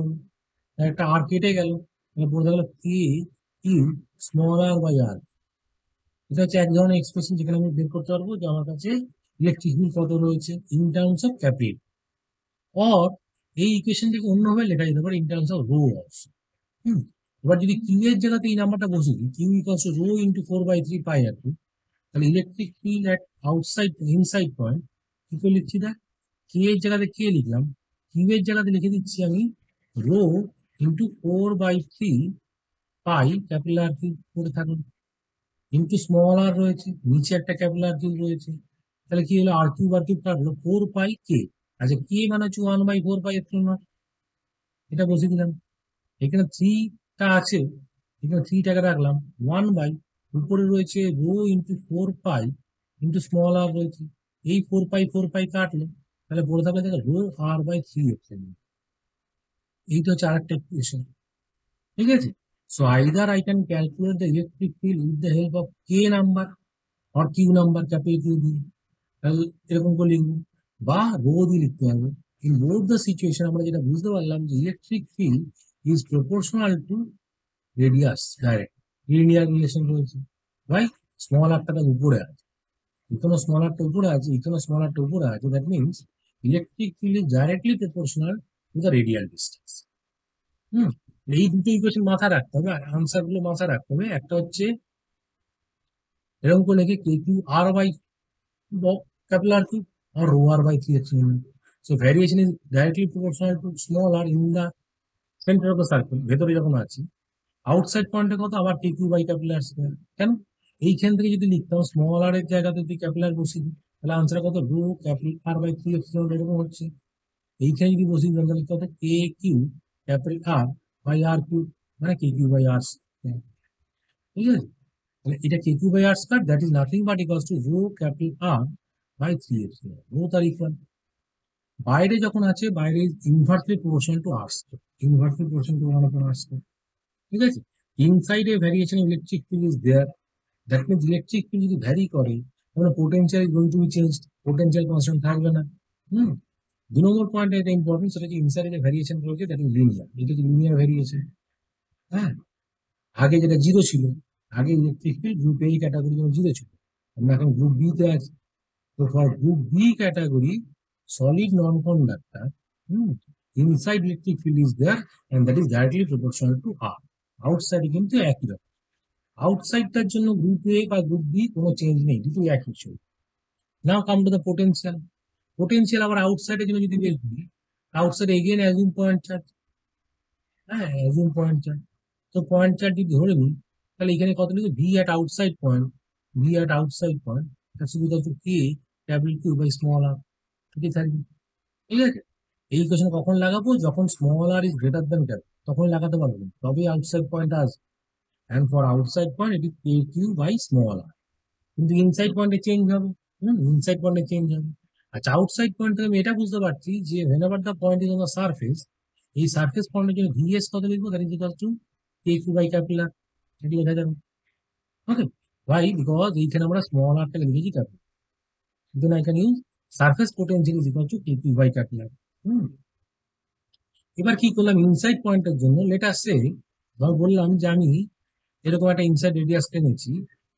একটা R কেটে গেল, তাহলে বলতে গেল K cube small r by R। এটা হচ্ছে এক ধরনের এক্সপ্রেশন যেখানে আমি বের করতে পারবো যে আমার কাছে ইলেকট্রিক ফিল্ড কত রয়েছে in terms of capital, or এই ইকুয়েশনটাকে অন্যভাবে লেখা যেতে পারে in terms of rho also. এবার যদি কিউ এর জায়গাতে এই নাম্বারটা বসে দিই, Q equals to rho into 4/3 pi R cube, তাহলে electric field at outside inside point কি করে লিখছি, দেখ কে এর জায়গাতে কে লিখলাম, কিউ এর জায়গাতে লিখে দিচ্ছি আমি rho into 4/3 pi capital R cube করে থাকুন, ইন্টু স্মল আর রয়েছে, নিচে একটা ক্যাপিটাল আর কিউব রয়েছে, তাহলে কি হলো, আর কিউব কাটলো 4 পাই কে। আচ্ছা, কে মানে হচ্ছে 1/4 পাই এপসিলন নট, এটা বসিয়ে দিলাম। এখানে 3টা আছে, এখানে 3টাকে রাখলাম 1 বাই, উপরে রয়েছে rho into 4 pi into small R রয়েছে, এই 4 পাই কাটলো, তাহলে পড়ে থাকলে দেখো রো আর বাই 3 এপসিলন। এইটা হচ্ছে আরেকটা ইকুয়েশন। ঠিক আছে, so either I can calculate the electric field with the help of K number or Q number, capital q দিয়ে, তাহলে এরকম করে লিখবো, বা রো দিয়ে লিখতে হবে। ইন বোথ দ্য সিচুয়েশন আমরা যেটা বুঝতে পারলাম যে electric field is proportional two radius, direct linear relation রয়েছে। ভাই স্মল আরটা তার উপরে আছে, এখানে স্মল আরটা উপরে আছে, এখানে স্মল আরটা উপরে আছে, that means electric field is directly proportional to the radial distance. এই দুটো ইকুয়েশন মাথায় রাখতে হবে, আনসার গুলো মাথায় রাখতে হবে। একটা হচ্ছে এরকম করে লিখে K Q R by capital R cube or rho r by 3 epsilon. So variation is directly proportional to small r in the center of the circle, ভেতরে যখন আছি। আউটসাইড পয়েন্টে কত, আবার K Q by capital R square. কেন, এইখান থেকে যদি লিখতাম স্মল আর এর জায়গাতে যদি ক্যাপিটাল আর বসিয়ে দিই, তাহলে আনসার কত, rho capital R by 3 epsilon এরকম হচ্ছে। এইখানে যদি বসিয়ে দিলাম, তাহলে কত, K Q capital R by R cube, মানে K Q by R square. ঠিক আছে, তাহলে এটা K Q by R square, that is nothing but equals to rho capital R by 3 epsilon. Rho তার ইকুয়াল, বাইরে যখন আছে বাইরে inversely proportional to R square, inversely proportional to 1/r square. ঠিক আছে, inside a variation electric field is there, that means electric field যদি vary করে, তাহলে potential is going to be changed, potential constant থাকবে না। 2 নম্বর পয়েন্ট এটা important, সেটা হচ্ছে ইনসাইড এ ভ্যারিয়েশন রয়েছে দ্যাট ইজ লিনিয়ার, এটা হচ্ছে লিনিয়ার ভ্যারিয়েশন। হ্যাঁ, আগে যেটা জিরো ছিল, আগে electric field group A category zero ছিল, আমরা এখন গ্রুপ বি তে আছি। তো for group B category solid non-conductor, inside electric field is there and that is directly proportional to R. Outside কিন্তু একই রকম। আউটসাইডটার জন্য গ্রুপ এ বা গ্রুপ বি কোনো চেঞ্জ নেই, দুটোই একই ছিল। Now come to the potential. Potential আবার আউটসাইডের জন্য যদি বের করি, outside again assume point charge. হ্যাঁ, অ্যাজিউম পয়েন্ট চার্জ। তো পয়েন্ট চার্জ যদি ধরে নিই, তাহলে এখানে কত লিখবে, V at outside point, V at outside point that's equal to K capital Q by small R. ঠিকই থাকবে। ঠিক আছে, এই ইকুয়েশন কখন লাগাবো, যখন small R is greater than cap, তখন লাগাতে পারবেন, তবেই আউটসাইড পয়েন্ট আসবে। And for outside point it is K Q by small R. কিন্তু ইনসাইড পয়েন্টে চেঞ্জ হবে, ইনসাইড পয়েন্টে চেঞ্জ হবে। আচ্ছা, আউটসাইড পয়েন্ট থেকে আমি এটা বুঝতে পারছি যে whenever the point is on the surface, এই সারফেস পয়েন্টের জন্য ভিএস কত লিখবো, that is equal to K Q by capital R. এটা লেখা যাবে। ওকে, ওয়াই, বিকজ এইখানে আমরা স্মল আরটাকে লিখেছি capital, then I can use surface potential is equal to K Q by capital. এবার কি করলাম, ইনসাইড পয়েন্টের জন্য লেট আস সে, ধর বললাম যে আমি এরকম একটা ইনসাইড রেডিয়াস টেনেছি,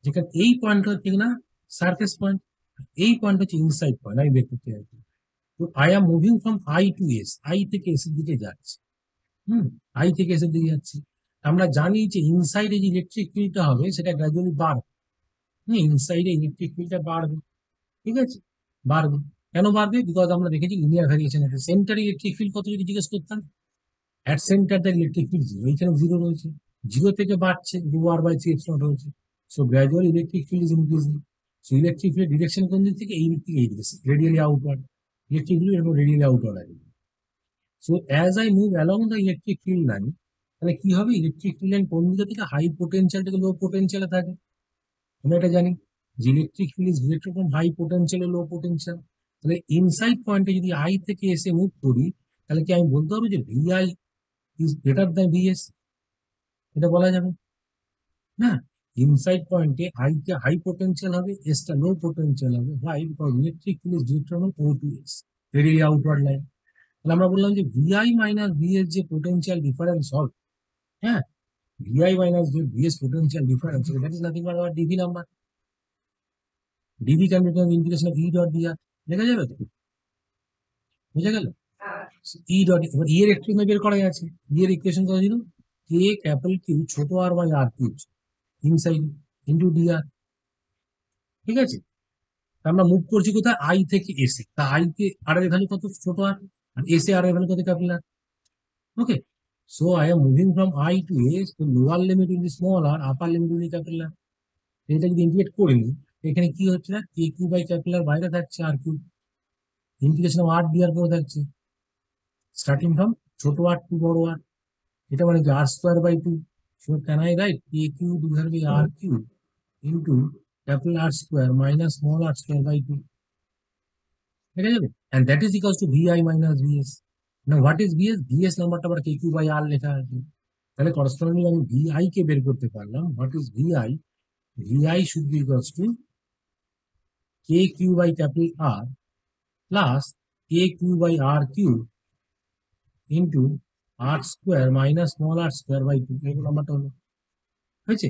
যেখানে এই পয়েন্ট হচ্ছে কিনা সারফেস পয়েন্ট, এই পয়েন্ট হচ্ছে ইনসাইড পয়েন্ট, আমি বের করতে চাইছি। তো I am moving from I to S, I থেকে এস এর দিকে যাচ্ছি। আই থেকে এস এর দিকে যাচ্ছি। আমরা জানি যে ইনসাইডে যে ইলেকট্রিক ফিল্ডটা হবে সেটা গ্র্যাজুয়ালি বাড়বে। ইনসাইডে ইলেকট্রিক ফিল্ডটা বাড়বে। ঠিক আছে, বাড়বে। কেন বাড়বে? বিকজ আমরা দেখেছি লিনিয়ার ভ্যারিয়েশন আছে। সেন্টার ইলেকট্রিক ফিল্ড কত যদি জিজ্ঞেস করতাম, at centre the electric field zero, এইখানে জিরো রয়েছে, জিরো থেকে বাড়ছে, rho R by three epsilon রয়েছে। So gradual electric field is increasing. So electric field direction কোন দিক থেকে, এই দিক থেকে এই দিকে, রেডিয়ালি আউটওয়ার্ড। ইলেকট্রিক ফিল্ড এবং রেডিয়ালি আউটওয়ার্ড আছে। So as I move along the electric field line, তাহলে কি হবে, ইলেকট্রিক ফিল্ড লাইন কোন দিকে থেকে হাই পোটেনশিয়াল থেকে লো পোটেনশিয়ালে থাকে। আমরা এটা জানি যে electric field is directed from high potential low potential. তাহলে ইনসাইড পয়েন্টে যদি আই থেকে এসে মুভ করি, তাহলে কি আমি বলতে হবে যে VI is greater than VS? এটা বলা যাবে না। ইনসাইড পয়েন্টে আই কে হাই পোটেনশিয়াল হবে, এস টা লো পোটেনশিয়াল হবে। Why? Because electric field is directed from O to S, radially outward line. তাহলে আমরা বললাম যে ভিআই মাইনাস ভিএস যে পোটেনশিয়াল ডিফারেন্স হবে, হ্যাঁ, VI minus VS potential difference, that is nothing but our dV number. DV can become integration of E dot DR. লেখা যাবে তো? বুঝা গেল? ই ডট, এবার ই এর একটু বের করা আছে। ই এর ইকুয়েশন কত ছিল, কে ক্যাপিটাল কিউ ছোট R by R cube inside into dr. ঠিক আছে, আমরা মুভ করছি কোথায়, আই থেকে এসে। তা আই কে আর এর ভ্যালু কত, ছোট আর এসে আর এর ভ্যালু কত, capital R. Okay, so I am moving from I to S, তো lower limit will be small R, upper limit will be capital R. এটা যদি ইন্টিগ্রেট করে নিই, এখানে কি হচ্ছে না, K Q by capital R বাইরে থাকছে, আর Q integration of R dr করে থাকছে, স্টার্টিং ফ্রম ছোট আর টু বড় আর। এটা মানে কি R square by two. So can I write K Q divide by R Q into capital R square minus small R square by two. ঠিক আছে, and that is equals to vi minus vs. Now what is vs? vs নাম্বারটা আবার K Q by আর লেখা আছে। তাহলে corresponding আমি vi কে বের করতে পারলাম। what is vi? vi should be equals to K Q by capital R plus K Q by R Q into R square minus small R square by two. এই নাম্বারটা হলো, হয়েছে।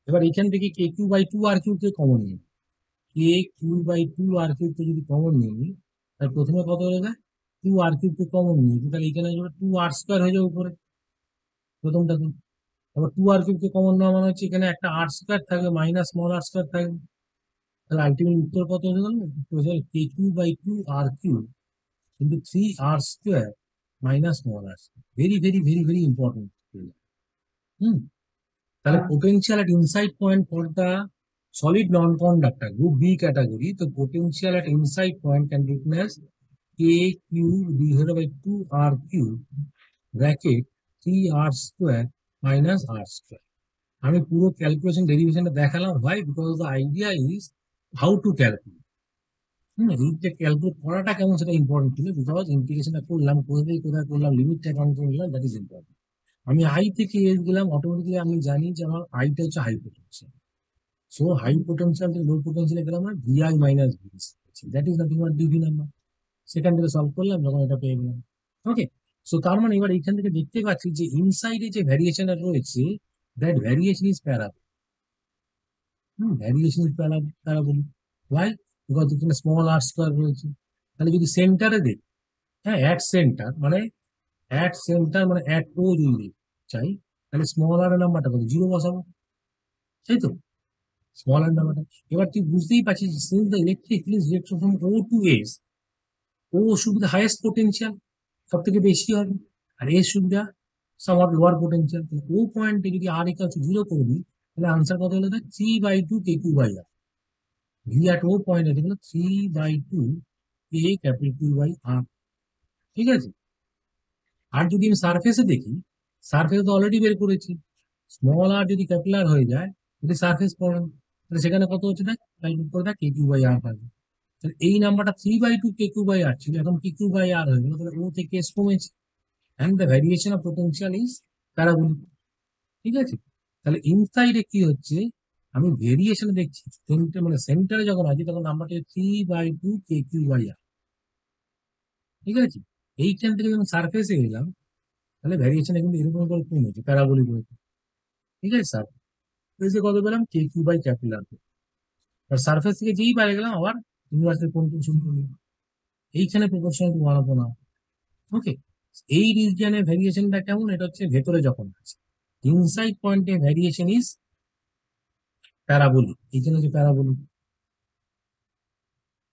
এবার এখান থেকে K Q by two R Q কে common নিই, K Q by two R Q কে যদি কমন নিয়ে নিই, তাহলে প্রথমে কত হয়ে যায়, টু আর কিউব কে কমন নিয়েছি, তাহলে এখানে টু আর স্কোয়ার হয়ে যাবে উপরে প্রথমটাতে। আবার টু আর কিউব কে কমন নেওয়া মানে হচ্ছে এখানে একটা আর স্কোয়ার থাকবে মাইনাস স্মল আর স্কোয়ার থাকবে। তাহলে আলটিমেট উত্তর কত হয়ে গেল, K Q by two R cube কিন্তু three R square minus small R square. Very very very very important. তাহলে potential at inside point for the solid non-conductor group B category, the potential at inside point can be written as KQ divided by 2RQ bracket 3R square minus R square. আমি পুরো calculation ডেরিভেশনটা দেখালাম। ভাই, because the idea is how to calculate. এই যে calculate করাটা কেমন সেটা important ছিল, বিকজ ইন্টিগ্রেশনটা করলাম, কোথায় করলাম, লিমিটটা কাউন্ট করে নিলাম, দ্যাট ইজ ইম্পর্টেন্ট। আমি আই থেকে এস গেলাম, অটোমেটিক্যালি আমি জানি যে আমার আইটা হচ্ছে high potential. So high potential থেকে লো পোটেনশিয়ালে গেলাম আমরা VI minus VS, that is nothing but dV number. সেখান থেকে সলভ করলাম, যখন এটা পেয়ে গেলাম। ওকে, সো তার মানে এবার এইখান থেকে দেখতে পাচ্ছি যে ইনসাইডে যে ভ্যারিয়েশনটা রয়েছে, that variation is parabola. Variation is parabola. Why? Because এখানে স্মল আর স্কোয়ার রয়েছে। তাহলে যদি সেন্টারে দেখি, হ্যাঁ, অ্যাট সেন্টার মানে অ্যাট ও যদি চাই, তাহলে স্মল আর এর নাম্বারটা কত, 0 বসাবো, তাই তো? স্মল আর নাম্বারটা, এবার তুই বুঝতেই পারছিস, since the electric field is directed from O to S, O should be the highest potential, সব থেকে বেশি হবে, আর S should be somewhat lower potential. ও পয়েন্টে যদি আর ইকুয়াল টু 0 করে দিই, তাহলে আনসার কত হলো, 3/2 KQ/R। V at O point এটা হলো 3/2 KQ/R। ঠিক আছে? আর যদি আমি সারফেসে দেখি, সারফেস তো অলরেডি বের করেছি, স্মল আর যদি ক্যাপিটাল হয়ে যায়, যদি সারফেস পড়েন, তাহলে সেখানে কত হচ্ছে, দেখ ক্যালকুলেট করে দেখ, KQ/R পাবে। তাহলে এই নাম্বারটা 3/2 KQ/R ছিল, এখন KQ/R হয়ে গেল, তাহলে ও থেকে এস কমেছে, and the variation of potential is parabolic. ঠিক আছে? তাহলে ইনসাইডে কি হচ্ছে, আমি ভেরিয়েশন দেখছি, মানে সেন্টারে যখন আছে তখন নাম্বারটা 3/2 KQ/R। ঠিক আছে? এইখান থেকে যখন সারফেসে গেলাম, তাহলে ভ্যারিয়েশনে কিন্তু এরকম করে কমেছে, প্যারাবোলিক হয়েছে। ঠিক আছে স্যার? এসে কত পেলাম, KQ/R। আর সারফেস থেকে যেই বাইরে গেলাম, আবার ইউনিভার্সের কোন শুরু করলাম, এইখানে প্রপোর্শনালিটি বানাবো না। ওকে? এই রিজিয়নের ভ্যারিয়েশনটা কেমন, এটা হচ্ছে ভেতরে যখন আছে, ইনসাইড পয়েন্টে ভ্যারিয়েশন ইজ প্যারাবোলিক, এইখানে হচ্ছে প্যারাবোলিক।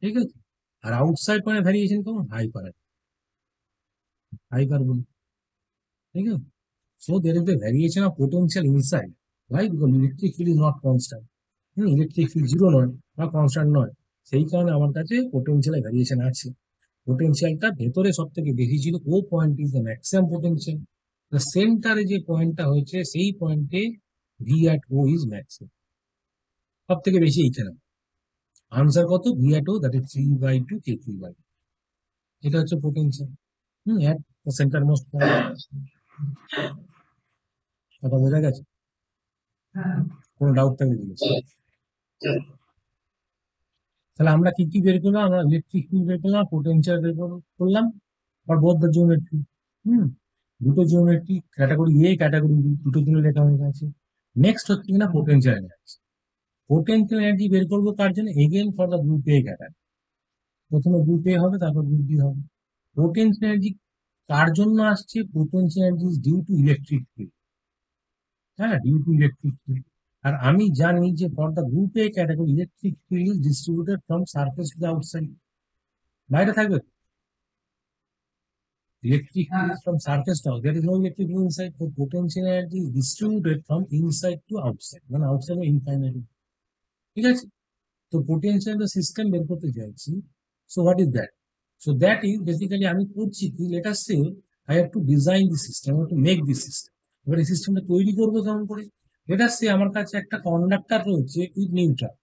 ঠিক আছে? আর আউটসাইড পয়েন্টে ভ্যারিয়েশন কেমন, হাইপারবোলিক। ঠিক আছে? So there is a variation of potential inside, right? Because electric field is not constant. Electric field 0 নয় বা কনস্ট্যান্ট নয়, সেই কারণে আমার কাছে পোটেনশিয়াল ভ্যারিয়েশন আছে। পোটেনশিয়ালটা ভেতরে সব থেকে বেশি ছিল, O point is the maximum potential. সেন্টারে যে পয়েন্টটা হয়েছে, সেই পয়েন্টে V at O is maximum, সব থেকে বেশি এইখানে। আনসার কত, V at O, that is 3/2 KQ/R। এটা হচ্ছে potential at the centre most point. কথা বোঝা গেছে? কোনো ডাউট থাকলে জিজ্ঞেস। তাহলে আমরা কি কি বের করলাম, আমরা ইলেকট্রিক ফিল্ড বের করলাম, পোটেনশিয়াল বের করলাম, আর বোথ দ্য জিওমেট্রি। দুটো geometry, category A category B, দুটো জন্য লেখা হয়ে গেছে। নেক্সট হচ্ছে কিনা পোটেনশিয়াল এনার্জি। পোটেনশিয়াল এনার্জি বের করবো কার জন্য, again for the group A category. প্রথমে গ্রুপ এ হবে, তারপর গ্রুপ বি হবে। পোটেনশিয়াল এনার্জি কার জন্য আসছে, potential energy is due to electric field. হ্যাঁ, ডিউ টু ইলেকট্রিক ফিল্ড। আর আমি জানি যে for the group A category electric field is distributed from surface to the outside. বাইরে থাকবে electric field from surface to outside. There is no electric field inside. So potential energy is distributed from inside to outside. মানে outside or infinite. ঠিক আছে? তো potential the system বের করতে চাইছি। So what is that? So that is basically আমি করছি কি, let us say I have to design the system, I have to make this system. এবার এই সিস্টেমটা তৈরি করবো কেমন করে? let us say আমার কাছে একটা কন্ডাক্টর রয়েছে উইথ নিউট্রাল,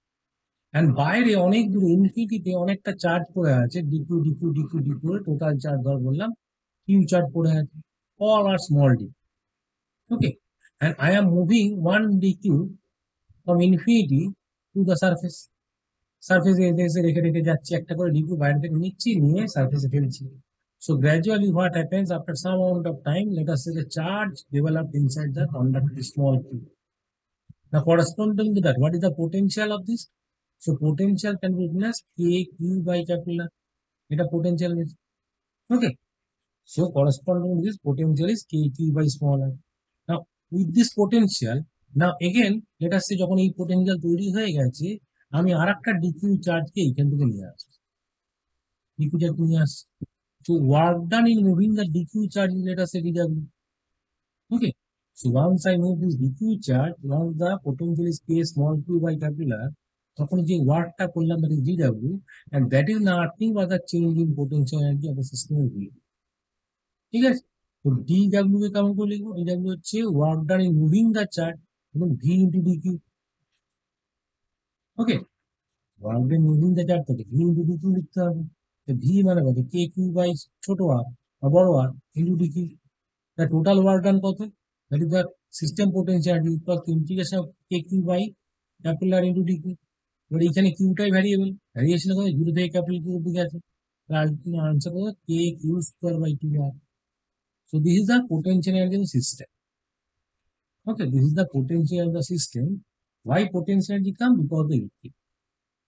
এন্ড বাইরে অনেক দূরে ইনফিনিটিতে অনেকটা চার্জ পড়ে আছে, DQ DQ DQ DQ, total charge ধর বললাম Q charge পড়ে আছে, all are small d. Okay, and I am moving one dq from infinity to the surface. Surface এসে রেখে রেখে যাচ্ছি, একটা করে dq বাইরে থেকে নিচ্ছি, নিয়ে সারফেসে ফেলছি। So gradually what happens, after some amount of time, let us say the charge developed inside the conductor is small q. Now corresponding to that, what is the potential of this? So potential can be written as KQ/R. এটা potential is. Okay. So corresponding to this potential is KQ/r. Now with this potential, now again let us say যখন এই potential তৈরি হয়ে গেছে, আমি আরেকটা dq চার্জকে এইখান থেকে নিয়ে আসছি, dq চার্জ নিয়ে আসছি। So work done in moving the dq charge is, let us say, dw. Okay, so once I move this dq charge, once the potential is k small q/R, তখন যে ওয়ার্কটা করলাম that is dw, and that is nothing but the change in potential energy of the system of V. ঠিক আছে? তো DW কে কেমন করে লিখবো, ডিডাব্লিউ হচ্ছে work done in moving the charge, এবং V into dq. Okay, work done moving the charge থেকে ভি ইন্টু ডিকিউ লিখতে হবে। ভি মানে কত, কে কিউ বাই ছোট আর বা বড় R into dq. The total work done কত, that is the system potential equal to integration of K Q by capital R into dq. এবার এইখানে কিউটাই ভ্যারিয়েবল, ভ্যারিয়েশন কত, 0 থেকে ক্যাপিটাল কিউ দিকে আছে, তাহলে আনসার কত, K Q square by 2r। So this is the potential energy of the system. Okay, this is the potential of the system. Why potential energy come? Because of the electric.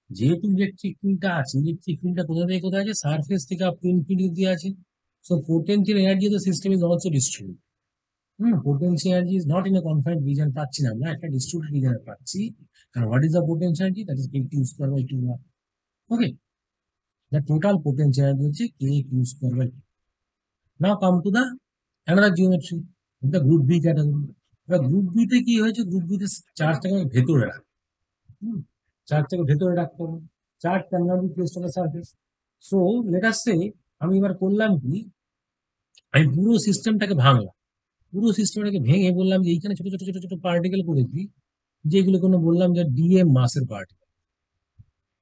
যেহেতু electric ফিল্ডটা আছে, electric ফিল্ডটা কোথা থেকে কোথায় আছে? Surface থেকে up to infinity অব্দি আছে। So potential energy of the system is also distributed. Potential energy is not in a confined region পাচ্ছি না আমরা, একটা ডিস্ট্রিবিউটেড রিজনে পাচ্ছি। কারণ what is the potential energy? That is K Q square by 2r। Okay, the total potential energy হচ্ছে K Q square by 2। Now come to the another geometry, the group B category. এবার group B তে কি হয়েছে? Group B তে চার্জটাকে ভেতরে রাখা, চার্জটাকে ভেতরে রাখতে হবে। Charge cannot be placed on the surface. So let us say আমি এবার করলাম কি, আমি পুরো সিস্টেমটাকে ভাঙলাম। পুরো সিস্টেমটাকে ভেঙে বললাম যে এইখানে ছোট ছোট ছোট ছোট পার্টিকেল করেছি, যেগুলো কোনো বললাম যে ডিএম মাসের পার্টিকেল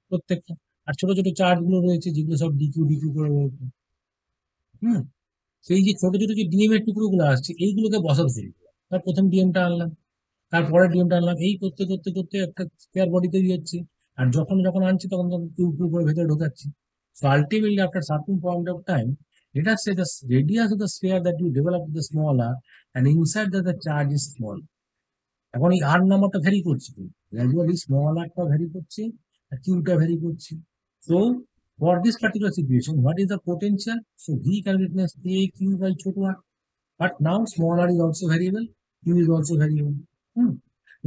প্রত্যেকটা। আর ছোট ছোট চার্জ গুলো রয়েছে যেগুলো সব ডিকিউ ডিকিউ করে রয়েছে। সেই যে ছোট ছোট যে ডিএম এর টুকরো গুলো আসছে, এইগুলোকে বসাতে শুরু করলাম। তার প্রথম ডিএমটা আনলাম, তারপরে ডিএমটা আনলাম, এই করতে করতে করতে একটা স্কয়ার বডি তৈরি হচ্ছে। আর যখন যখন আনছি তখন তখন কিউ কিউ করে ভেতরে ঢোকাচ্ছি। So ultimately, after certain point of time, let us say the radius of the sphere that you develop with the small r, and inside that the charge is small. এখন এই আর নাম্বারটা vary করছে, gradually small আরটা vary করছে আর কিউটা vary করছে। So for this particular situation, what is the potential? So V can be written a Q by ছোট R, but now small R is also variable, Q is also variable.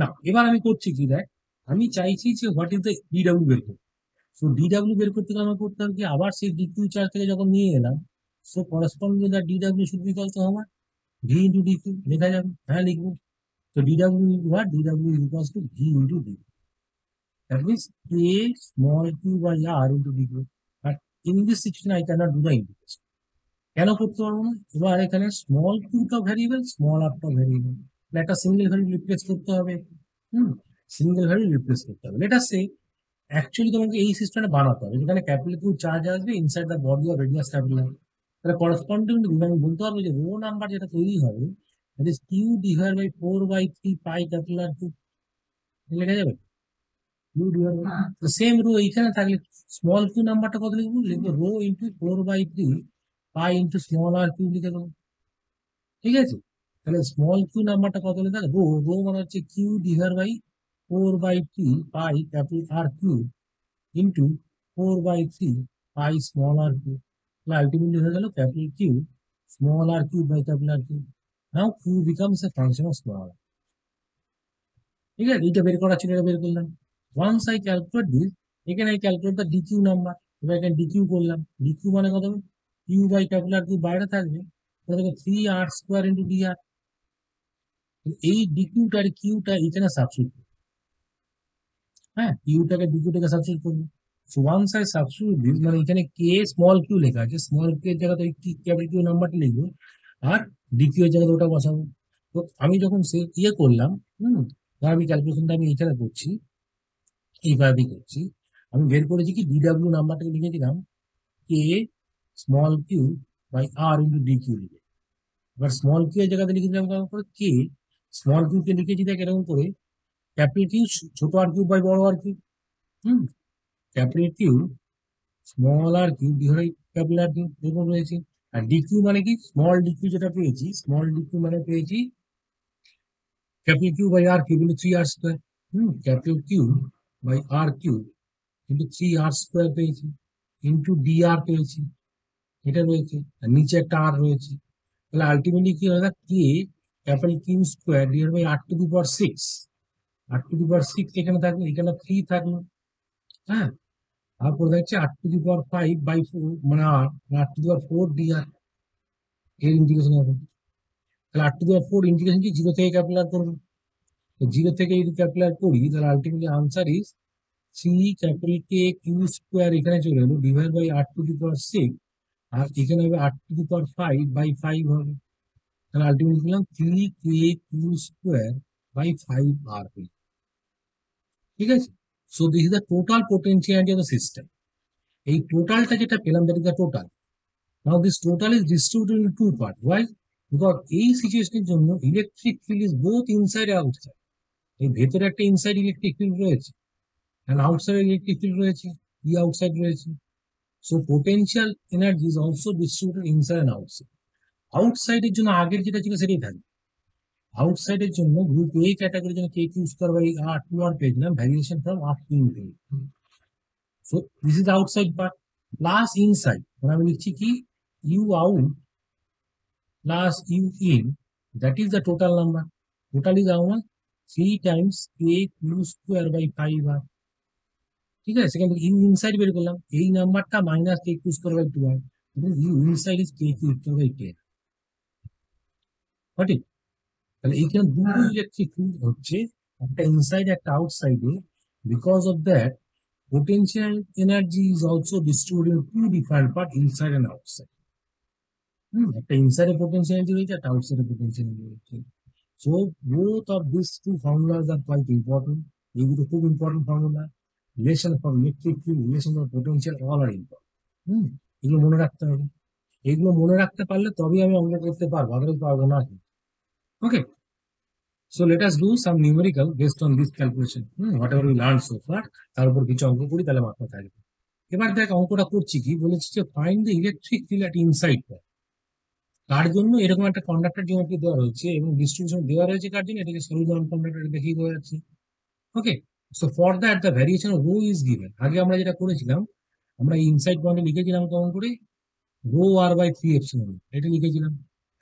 না এবার আমি করছি কি, দেখ আমি চাইছি যে হোয়াট ইজ দ্য ডিডব্লিউ বের করতে। সো ডিডব্লিউ বের করতে গেলে আমার করতে হবে কি, আবার সেই ডিকিউ চার্জ থেকে যখন নিয়ে এলাম, so corresponding the DW should be equal two আমার ভি ইন্টু ডিকিউ। লেখা যাবে? হ্যাঁ লিখবো। So dW is what? dW is equals to V into dQ. That means K small q by R into dQ. But in this situation, I cannot do the integration. কেন করতে পারবো না? এবার এখানে স্মল কিউটা ভ্যারিয়েবল, স্মল আরটা variable, একটা single value replace করতে হবে। সিঙ্গেল ভ্যালু রিপ্লেস করতে হবে। লেট আস সে অ্যাকচুয়ালি তোমাকে এই সিস্টেমটা বানাতে হবে যেখানে ক্যাপিটাল কিউ চার্জ আসবে inside the body of radius capital. তাহলে করসপন্ডিং আমি বলতে পারবো যে রো নাম্বার যেটা তৈরি হবে, that is q divided by 4/3 pi capital R cube লেখা যাবে। q divided by the same rho এইখানে থাকলে স্মল q নাম্বারটা কত লিখবো? লিখবো rho into 4/3 pi into small r cube লিখে দেবো। ঠিক আছে, তাহলে স্মল q নাম্বারটা কত লিখে রো, রো মানে হচ্ছে q divided by 4/3 pi capital R cube into 4/3 pi small r cube। তাহলে আলটিমেটলি হয়ে গেল capital Q small r cube by capital R cube। Now Q becomes a function of small r. ঠিক আছে, এইটা বের করার ছিল, এটা বের করলাম। Once I calculate this, এখানে I calculate the dq number. এবার এখানে dq করলাম, dq মানে কত হবে? q by capital R cube বাইরে থাকবে, তাহলে 3r স্কয়ার ইন্টু dr। এই dqটা আর qটা এখানে সাবস্টিটিউট করব। হ্যাঁ, qটাকে dqটাকে সাবস্টিটিউট করব। So once I substitute this, মানে এখানে k স্মল q লেখা আছে, স্মল q এর জায়গাতে ক্যাপিটাল q নাম্বারটা লিখবো আর ডিকিউ এর জায়গাতে ওটা বসাবো। তো আমি যখন সে করলাম, আমি ক্যালকুলেশনটা আমি এখানে করছি, এইভাবে করছি। আমি বের করেছি কি ডিডব্লিউ নাম্বারটাকে লিখেছিলাম K small Q by R into dq লিখে। এবার স্মল কিউ এর জায়গাতে লিখেছিলাম কেমন করে? কে স্মল কিউ কে লিখেছি দেখ এরকম করে, ক্যাপিটাল কিউ ছোট আর কিউ বাই বড় R Q. Capital Q small R Q divide capital R Q এরকম রয়েছে। আর ডিকিউ মানে কি? স্মল ডিকিউ যেটা পেয়েছি, স্মল ডিকিউ মানে পেয়েছি capital Q by R Q into 3r square. Capital Q by R Q into 3r square পেয়েছি, into dr পেয়েছি, এটা রয়েছে। আর নিচে একটা আর রয়েছে। তাহলে আলটিমেটলি কি হবে? K capital Q square divide by r to the power 6। r to the power 6 এখানে থাকলো, এখানে 3 থাকলো। হ্যাঁ, তারপর হচ্ছে r to the power 5 by 4 মানে r to the power 4 dr এর ইন্টিগ্রেশন হবে। তাহলে r to the power 4 integration কি 0 থেকে ক্যাপিটাল আর করবো। তো 0 থেকে যদি ক্যাপিটাল আর করি তাহলে ultimately answer is 3 capital K Q square এখানে চলে এলো divide by r to the power 6, আর এখানে হবে r to the power 5 by 5 হবে। তাহলে আলটিমেটলি দিলাম 3 কে কিউ স্কয়ার বাই 5r। ঠিক আছে, so this is the total potentiality of the system. এই টোটালটা যেটা পেলাম that is the total. Now this total is distributed in two part. Why? Because এই সিচুয়েশনের জন্য electric field is both inside and outside. এই ভেতরে একটা ইনসাইড ইলেকট্রিক ফিল্ড রয়েছে and outside electric field রয়েছে, E outside রয়েছে। So potential energy is also distributed inside and outside. আউটসাইডের জন্য আগের যেটা ছিল সেটাই থাকবে। আউটসাইডের জন্য গ্রুপ এ ক্যাটাগরির জন্য K Q square by R two R পেয়েছিলাম variation from R to into. So this is outside part plus inside, মানে আমি লিখছি কি U out plus U in, that is the total number. Total is আমার 3 times K Q square by 5r। ঠিক আছে, সেখান থেকে ইউ ইনসাইড বের করলাম, এই নাম্বারটা minus K Q square by 2r, U inside is K Q square by 10। সঠিক? তাহলে এইখানে দুটো ইলেকট্রিক ফিল্ড হচ্ছে, একটা ইনসাইড একটা আউটসাইডে। Because of that potential energy is also distributed in two different parts, inside and outside. একটা ইনসাইডে potential energy রয়েছে, একটা আউটসাইডে potential energy রয়েছে। So both of these two formulas are quite important. এগুলো খুব important formula. Relation for electric field, relation for potential, all are important. এগুলো মনে রাখতে হবে। এগুলো মনে রাখতে পারলে তবেই আমি অঙ্ক করতে পারবো, আদারওয়াইজ পারবো না। ওকে, so let us do some numerical based on this calculation. Whatever we learned so far, তার উপর কিছু অঙ্ক করি, তাহলে মাথা থাকবে। এবার দেখ অঙ্কটা করছি কি বলেছি, যে find the electric field at inside point. তার জন্য এরকম একটা কন্ডাক্টর জিওমেট্রি দেওয়া হয়েছে এবং ডিস্ট্রিবিউশন দেওয়া রয়েছে, কার জন্য? এটাকে সলিড নন কন্ডাক্টর দেখিয়ে দেওয়া যাচ্ছে। Okay, so for that the variation of rho is given. আগে আমরা যেটা করেছিলাম, আমরা ইনসাইড পয়েন্টে লিখেছিলাম কেমন করে, রো আর বাই 3 এপসিলন, এটা লিখেছিলাম।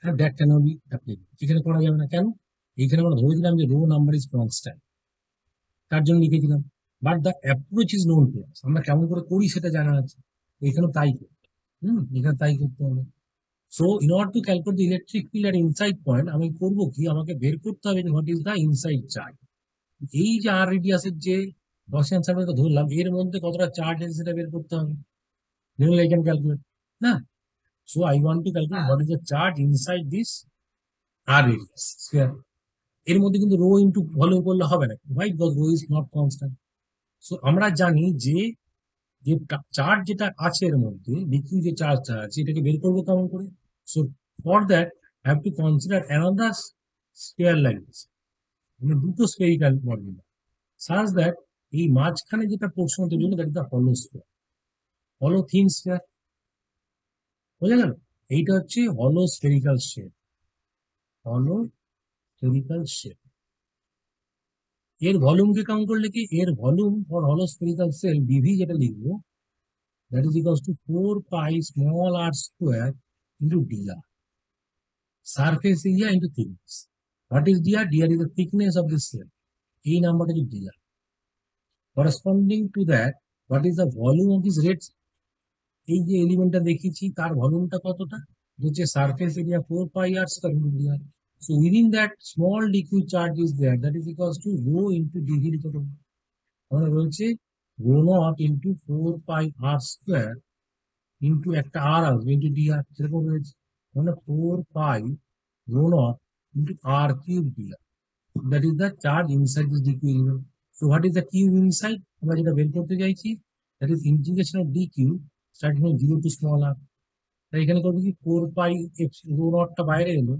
হ্যাঁ, that can not be applicable, এখানে করা যাবে না। কেন? এইখানে আমরা ধরেছিলাম যে রো নাম্বার ইজ কনস্ট্যান্ট, তার জন্য লিখেছিলাম। But the approach is known to us, আমরা কেমন করে করি সেটা জানা আছে, এখানে তাই করতে। এখানে তাই করতে হবে। So in order two calculate the electric field at inside point, আমি করবো কি, আমাকে বের করতে হবে what is the inside charge. এই যে আর রেডিয়াসের যে গসিয়ান সার্কেলটা ধরলাম, এর মধ্যে কতটা চার্জ আছে সেটা বের করতে হবে। Then I can calculate, না? So I want to calculate what is the charge inside this r radius square. এর মধ্যে কিন্তু রো ইনটু ভলিউম করলে হবে না, why? Because rho is not constant. So আমরা জানি যে যে চার্জ যেটা আছে এর মধ্যে, লিকুইড যে চার্জটা আছে, এটাকে বের করবো কেমন করে? So for that I have two consider another square like this, মানে দুটো স্ফেরিক্যাল ফর্মুলা, সাজ দ্যাট এই মাঝখানে যেটা পোর্শন তৈরি হলো, দ্যাট ইজ দ্য হলো স্কয়ার, হলো থিন স্কয়ার। বোঝা গেল? এইটা হচ্ছে হলো স্ফেরিক্যাল শেপ, হলো স্ফেরিক্যাল শেপ। এর ভলিউমকে কাউন্ট করলে কি, এর ভলিউম ফর হলো স্ফেরিক্যাল সেল ডিভি যেটা লিখবো, that is equals to 4 pi small r square into dr, surface area into thickness. What is dr? Dr is the thickness of the cell. এই নাম্বারটা হচ্ছে dr। Corresponding to that, what is the volume of this red? এই যে এলিমেন্টটা দেখিয়েছি তার ভলিউমটা কতটা, হচ্ছে surface area 4 pi r square into dr. So within that small liquid charge is there, that is equals to rho into dv লিখতে পারবো। আমরা রয়েছে rho naught into 4 pi r square into একটা r আসবে into dr, সেরকম রয়েছে, মানে 4 pi rho naught into r cube dr, that is the charge inside this dq element. So what is the q inside? আমরা যেটা বের করতে চাইছি, that is integration of dq starting from 0 to small r। তাই এখানে করবো কি, 4 pi rho naught টা বাইরে এলো,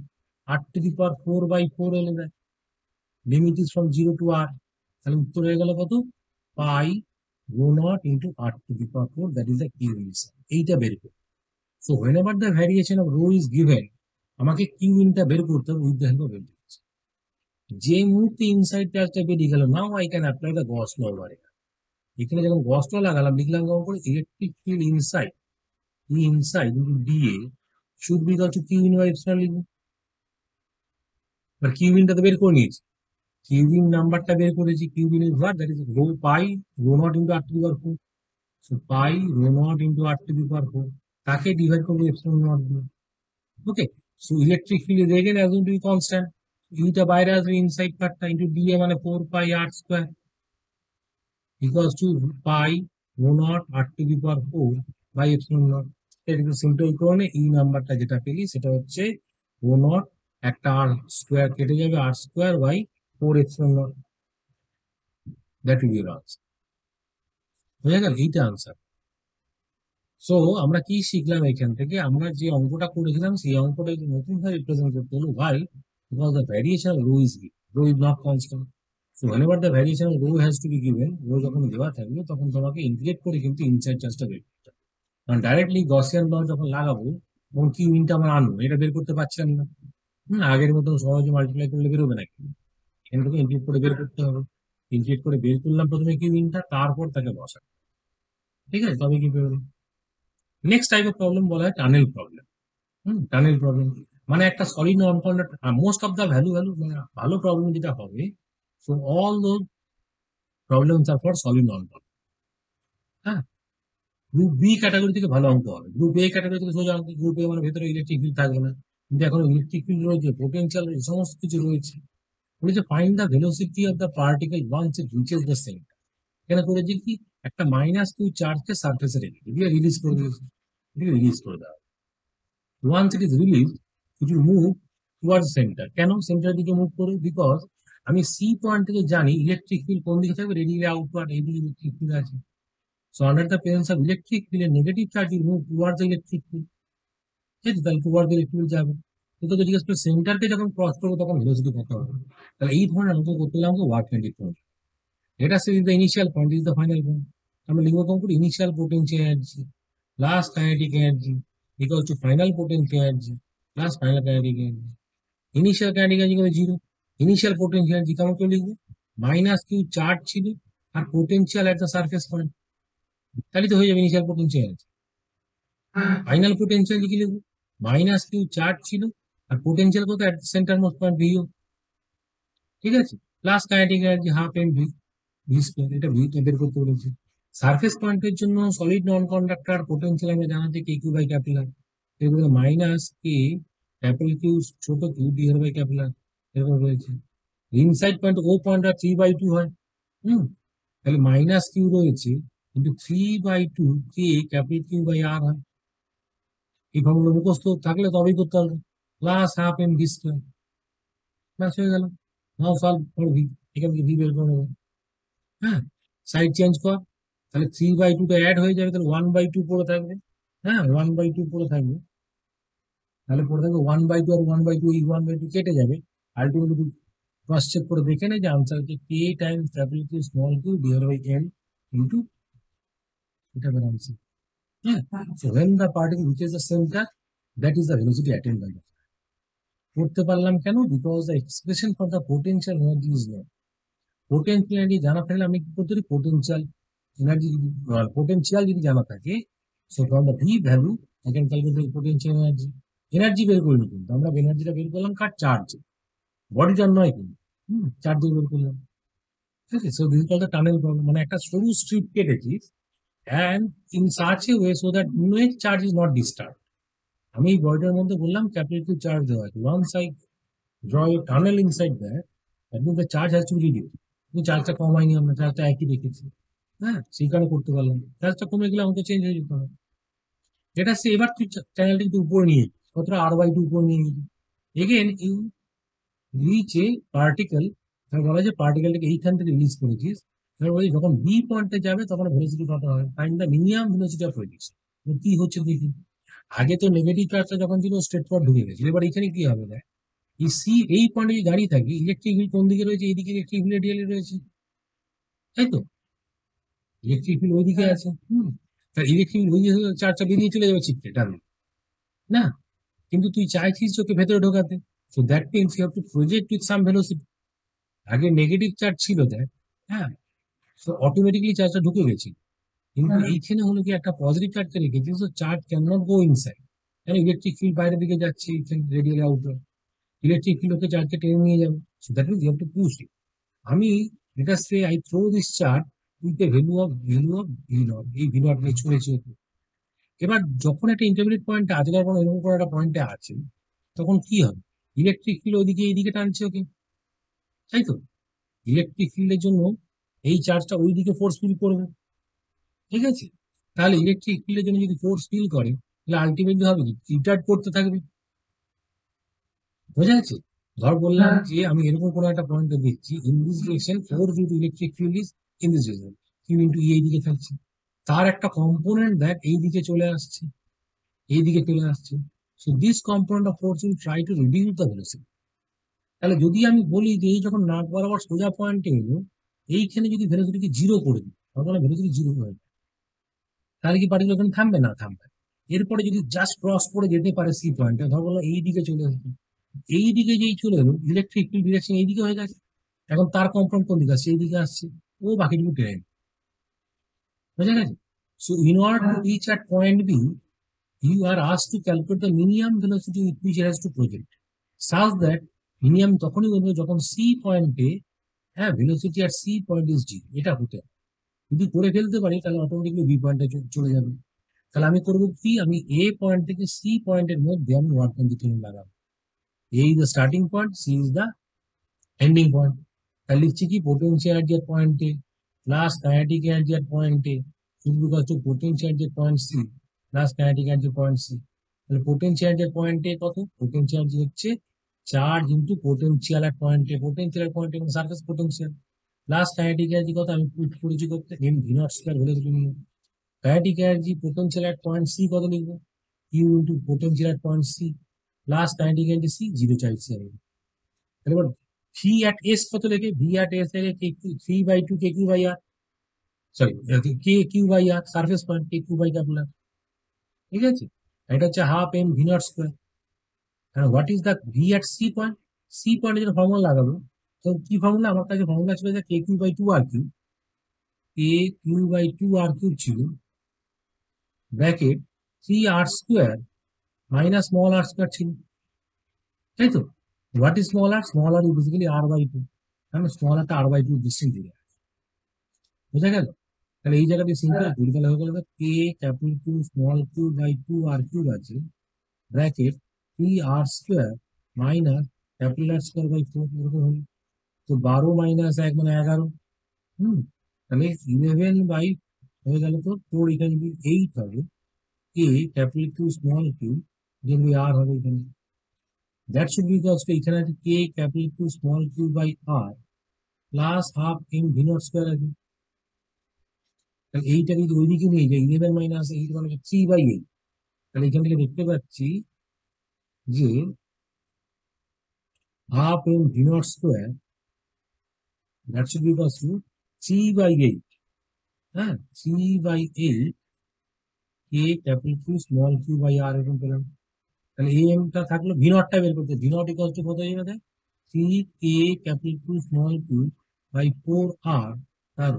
r to the power 4 by 4 এলে যায়, limit is from 0 to r, তাহলে উত্তর হয়ে গেল কত, pi rho naught into r to the power 4, that is the q inside। এইটা বের করবো। So whenever the variation of rho is given, আমাকে q ইনটা বের করতে হবে with the help of variables. যে মুহূর্তে ইনসাইড চার্জটা বেরিয়ে গেল, now I can apply the Gauss law over এটা। এখানে যখন গস ল লাগালাম, লিখলাম কেমন করে, electric field inside E inside into dA should be equal to q in by epsilon লিখবো। এবার q ইনটা তো বের করে নিয়েছি, q ইন নাম্বারটা বের করেছি, q in is what, that is rho pi rho not into r to the power 4। So pi rho not into r to the power 4, তাকে ডিভাইড করবো এপসিলন নট দিয়ে। Okay, so electric field is again assume to be constant, ইটা বাইরে আসবে inside পার্টটা into dA, মানে 4 pi r square equals to pi rho naught r to the power 4 by epsilon naught. এটাকে simple করে এই নাম্বারটা যেটা পেলি সেটা হচ্ছে রো নট, একটা আর স্কোয়ার কেটে যাবে, R square by 4 epsilon not, that will be your answer. বুঝা গেল? এইটা আনসার। সো আমরা কি শিখলাম এখান থেকে, আমরা যে অঙ্কটা করেছিলাম সেই অঙ্কটা নতুন ভাবে রিপ্রেজেন্ট করতে হলো, ভাই because the variation of rho is given, rho is not constant. So whenever the variation of rho has to be given, rho যখন দেওয়া থাকবে তখন তোমাকে ইন্টিগ্রেট করে কিন্তু ইনসাইড চার্জটা বের করতে হবে। কারণ ডাইরেক্টলি গসিয়ান ল যখন লাগাবো, এবং কিউ ইনটা আমার আননোন, এটা বের করতে পারছিলাম না। আগের মতো সহজে মাল্টিপ্লাই করলে বেরোবে নাকি? এখান থেকে ইনক্লুড করে বের করতে হবে। ইনক্লুড করে বের করলাম প্রথমে কিউ ইনটা, তারপর তাকে বসা। ঠিক আছে, তবে কি বেরোবে। নেক্সট টাইপ অফ প্রবলেম বলা হয় টানেল প্রবলেম। টানেল প্রবলেম মানে একটা solid non conductor, most of the value মানে ভালো প্রবলেম যেটা হবে, so all those problems are for solid non conductor. হ্যাঁ, গ্রুপ বি ক্যাটাগরি থেকে ভালো অঙ্ক হবে, গ্রুপ এ ক্যাটাগরি থেকে সোজা অঙ্ক। গ্রুপ এ মানে ভেতরে ইলেকট্রিক ফিল্ড থাকবে না, কিন্তু এখন ইলেকট্রিক ফিল্ড রয়েছে, পোটেনশিয়াল রয়েছে, সমস্ত কিছু রয়েছে। বলেছে find the velocity of the particle once it reaches the centre. এখানে করেছে কি, একটা মাইনাস কিউ চার্জকে সার্ফেসে রেখে দিয়ে রিলিজ করে দিয়েছে, রিলিজ করে দেওয়া। Once it is release, it will move towards centre. কেন সেন্টারের দিকে মুভ করে? বিকজ আমি সি পয়েন্ট থেকে জানি ইলেকট্রিক ফিল্ড কোন দিকে থাকবে, রেডিয়ালি আউটওয়ার্ড, এইদিকে ইলেকট্রিক ফিল্ড আছে। So under the presence of electric field, negative charge will move towards the electric field. ঠিক আছে, তাহলে টুয়ার্ডস দ্য ইলেকট্রিক ফিল্ড যাবে। তো তোকে জিজ্ঞেস করে সেন্টারকে যখন ক্রস করবো তখন ভেলোসিটি কত হবে। তাহলে এই ধরনের অঙ্ক করতে গেলে আমাকে ওয়ার্ক টোয়েন্টি করবে। এটা say is the initial point, is the final point. আমরা লিখবো কম করে initial potential energy plus kinetic energy equal to final potential energy plus final kinetic energy. Initial kinetic energy কত? জিরো। ইনিশিয়াল পোটেনশিয়াল এনার্জি কেমন করে লিখবো? Minus Q charge ছিল আর potential at the surface point, তাহলে তো হয়ে যাবে initial potential energy. Final potential কি লিখবো? মাইনাস কিউ চার্জ ছিল আর পোটেনশিয়াল কত? At the centre most point V O. ঠিক আছে, plus kinetic energy half M V, V square. এটা ভি বের করতে বলেছে। সারফেস পয়েন্টের জন্য সলিড নন কন্ডাক্টর পোটেনশিয়াল আমরা জানাতে কে কিউ বাই ক্যাপিটাল, এগুলো মাইনাস কে ক্যাপিটাল কিউ ছোট কিউ ডিআর বাই ক্যাপিটাল, এরকম রয়েছে। ইনসাইড পয়েন্ট ও পয়েন্ট আর 3/2 হয়। তাহলে মাইনাস কিউ রয়েছে কিন্তু 3/2 K capital Q by R হয়। এই ফর্মুলা মুখস্থ থাকলে তবেই করতে হবে। Plus half M v square, ব্যাস হয়ে গেল। নাও সলভ ফর ভি, এখান থেকে ভি বের করে নেবো। হ্যাঁ, সাইড চেঞ্জ কর, তাহলে 3/2 টা অ্যাড হয়ে যাবে, তাহলে 1/2 পড়ে থাকবে। হ্যাঁ, 1/2 পড়ে থাকবে, তাহলে পড়ে থাকবে 1/2 আর 1/2, এই 1/2 কেটে যাবে। আলটিমেটলি ক্রস চেক করে দেখে নেই যে আনসার হচ্ছে K times capital Q small Q divide by M into, এটা বের আনসার। হ্যাঁ, so when the particle reaches the center, that is the velocity attained by the, করতে পারলাম কেন? Because the expression for the potential energy is known. Potential energy জানা থাকলে আমি কি করতে পারি? পোটেনশিয়াল এনার্জি পোটেনশিয়াল যদি জানা থাকে, so from the V value I can calculate potential energy. Energy বের করিনি কিন্তু আমরা, এনার্জিটা বের করলাম কার? চার্জ, বডিটার নয় কিন্তু। চার্জ বের করলাম। ঠিক আছে, so this is called the tunnel problem. মানে একটা সরু স্ট্রিপ কেটেছিস and in such a way so that no charge is not disturbed. আমি এই বডিটার মধ্যে বললাম ক্যাপিটাল কিউ চার্জ দেওয়া আছে, once I draw a tunnel inside that, that means the charge has to be reduced. কিন্তু চার্জটা কমাইনি আমরা, চার্জটা একই রেখেছি। হ্যাঁ, সেই কারণে করতে পারলাম। চার্জটা কমে গেলে আমাকে চেঞ্জ হয়ে যেতে হবে। যেটা সে এবার তুই চ্যানেলটা একটু উপরে নিয়ে, কতটা r/2 উপরে নিয়ে গেলি। Again you reach a particle, বলা যে পার্টিকেলটাকে এইখান থেকে রিলিজ করেছিস, ওই যখন বি পয়েন্টে যাবে তখন ভেলোসিটি কত হবে? Find the minimum velocity of radiation. কি হচ্ছে দেখি। আগে তো নেগেটিভ চার্জটা যখন ছিল স্ট্রেট ফরওয়ার্ড ঢুকে গেছিল, এবার এখানে কি হবে? দেখ, এই সি এই পয়েন্টে যদি দাঁড়িয়ে থাকি, ইলেকট্রিক ফিল্ড কোন দিকে রয়েছে? এইদিকে ইলেকট্রিক ফিল্ড রেডিয়ালি রয়েছে, তাই তো? ইলেকট্রিক ফিল্ড ওইদিকে আছে। তার ইলেকট্রিক ফিল্ড ওই চার্জটা বেরিয়ে চলে যাবে চিত্রে টানলে না, কিন্তু তুই চাইছিস চোখে ভেতরে ঢোকাতে। So that means you have to project with some velocity. আগে নেগেটিভ চার্জ ছিল দেখ, হ্যাঁ, সো অটোমেটিকলি চার্জটা ঢুকে গেছে। কিন্তু এইখানে হলো কি একটা পজিটিভ চার্জকে রেখেছি, so charge can not go inside, কারণ ইলেকট্রিক ফিল্ড বাইরের দিকে যাচ্ছে, রেডিয়াল আউটওয়ার্ড। ইলেকট্রিক ফিল্ড ওকে চার্জকে টেনে নিয়ে যাবে। So that means you have to push it. আমি let say I throw this charge with the value of V not, এই ভি নট নিয়ে ছুঁড়েছি। এবার যখন একটা ইন্টারমিডিয়েট পয়েন্টে আছে, কোনো এরকম কোনো একটা পয়েন্টে আছে, তখন কি হবে? ইলেকট্রিক ফিল্ড ওইদিকে এইদিকে টানছে ওকে, তাই তো? ইলেকট্রিক ফিল্ডের জন্য এই চার্জটা ওইদিকে ফোর্স ফিল করবে। ঠিক আছে, তাহলে ইলেকট্রিক ফিল্ডের জন্য যদি ফোর্স ফিল করে, তাহলে আলটিমেটলি হবে কি? রিটার্ড করতে থাকবে। বোঝা যাচ্ছে? ধর বললাম যে আমি এরকম কোনো একটা পয়েন্টে দিচ্ছি, in this direction force due to electric field is in this direction, Q into E এইদিকে থাকছে। তার একটা কম্পোনেন্ট দেখ এইদিকে চলে আসছে, এইদিকে চলে আসছে। So this component of force will try to reduce the velocity. তাহলে যদি আমি বলি যে এই যখন নাক বরাবর সোজা পয়েন্টে এলো, এইখানে যদি ভেলোসিটিকে জিরো করে দিই, তাহলে ভেলোসিটি জিরো হয়ে যায়, তাহলে কি পার্টিকেল ওখানে থামবে? না থামবে। এরপরে যদি জাস্ট ক্রস করে যেতে পারে সি পয়েন্টে, ধর বলো এই দিকে চলে আসবে, এই দিকে যেই চলে এলো ইলেকট্রিক ফিল্ড ডিরেকশন এই দিকে হয়ে গেছে, এখন তার কম্পাউন্ড কোন দিকে আসছে, এই দিকে আসছে, ও বাকিটুকু টেনে নেবে। বুঝা গেছে? So in order to reach at point B, you are asked to calculate the minimum velocity with which it has to project, such that minimum তখনই বলবো যখন সি পয়েন্টে, হ্যাঁ, ভেলোসিটি আর সি পয়েন্ট ইজ জিরো, এটা হতে হবে। যদি করে ফেলতে পারি তাহলে অটোমেটিকলি বি পয়েন্টে চলে যাবে। তাহলে আমি করবো কি, আমি এ পয়েন্ট থেকে সি পয়েন্টের মধ্যে আমি ওয়ার্ক কন্ডিশন লাগাবো। A is the starting point, C is the ending point. তাহলে লিখছি কি, পোটেনশিয়াল এনার্জি এর পয়েন্টে প্লাস কাইনেটিক এনার্জি এর পয়েন্টে equal to potential energy point C plus kinetic energy point C. তাহলে পোটেনশিয়াল এনার্জি পয়েন্টে কত, পোটেনশিয়াল এনার্জি হচ্ছে চার্জ ইন্টু পোটেনশিয়াল এর পয়েন্টে, পোটেনশিয়াল এর পয়েন্টে এবং surface potential, plus kinetic energy কত আমি পুট করেছি করতে M V not square velocity নিয়ে। Kinetic energy potential at point C কত লিখবো, U into potential at point C plus kinetic energy C, zero চাইছি আমি। তাহলে এবার ভি অ্যাট এস কত লেগে, ভি অ্যাট এস এর K Q 3/2 K Q by R, sorry K Q by R surface point K Q by capital, ঠিক আছে? এটা হচ্ছে half M V not square. আর what is the V at C point, C পয়েন্টে যেটা formula লাগাবো, তো কি ফর্মুলা, আমার কাছে ফর্মুলা ছিল যে K Q by two R Q, K Q by two R Q ছিল bracket 3r square minus small R square ছিল, তাই তো? What is small R, small R is basically R by two, কারণ small আরটা R by two distance দিয়ে আছে। বোঝা গেল? তাহলে এই জায়গাতে সিম্পল করি, তাহলে হয়ে গেল K capital Q small Q by two R cube আছে bracket 3r square minus capital R square by 4, এরকম হলো। তো 12 মাইনাস 1 মানে 11, তাহলে 11 বাই হয়ে গেল, তো 4 এখানে যদি 8 হবে, K capital Q small Q then ওই আর হবে এখানে, that should be equals to, এখানে আছে K capital Q small Q by R plus half M V naught square আছে। তাহলে এইটা যদি ওইদিকে নিয়ে যাই, 11 মাইনাস 8 মানে 3/8, তাহলে এখান থেকে দেখতে পাচ্ছি যে half M V naught square that should be equals to 3/8, হ্যাঁ 3/8 K capital Q small Q by R, এরকম পেলাম। তাহলে এই এমটা থাকলো, ভি নটটা বের করতে, ভি নট ইকুয়ালস টু কত হয়ে যাবে, 3 K capital Q small Q by 4 R, তার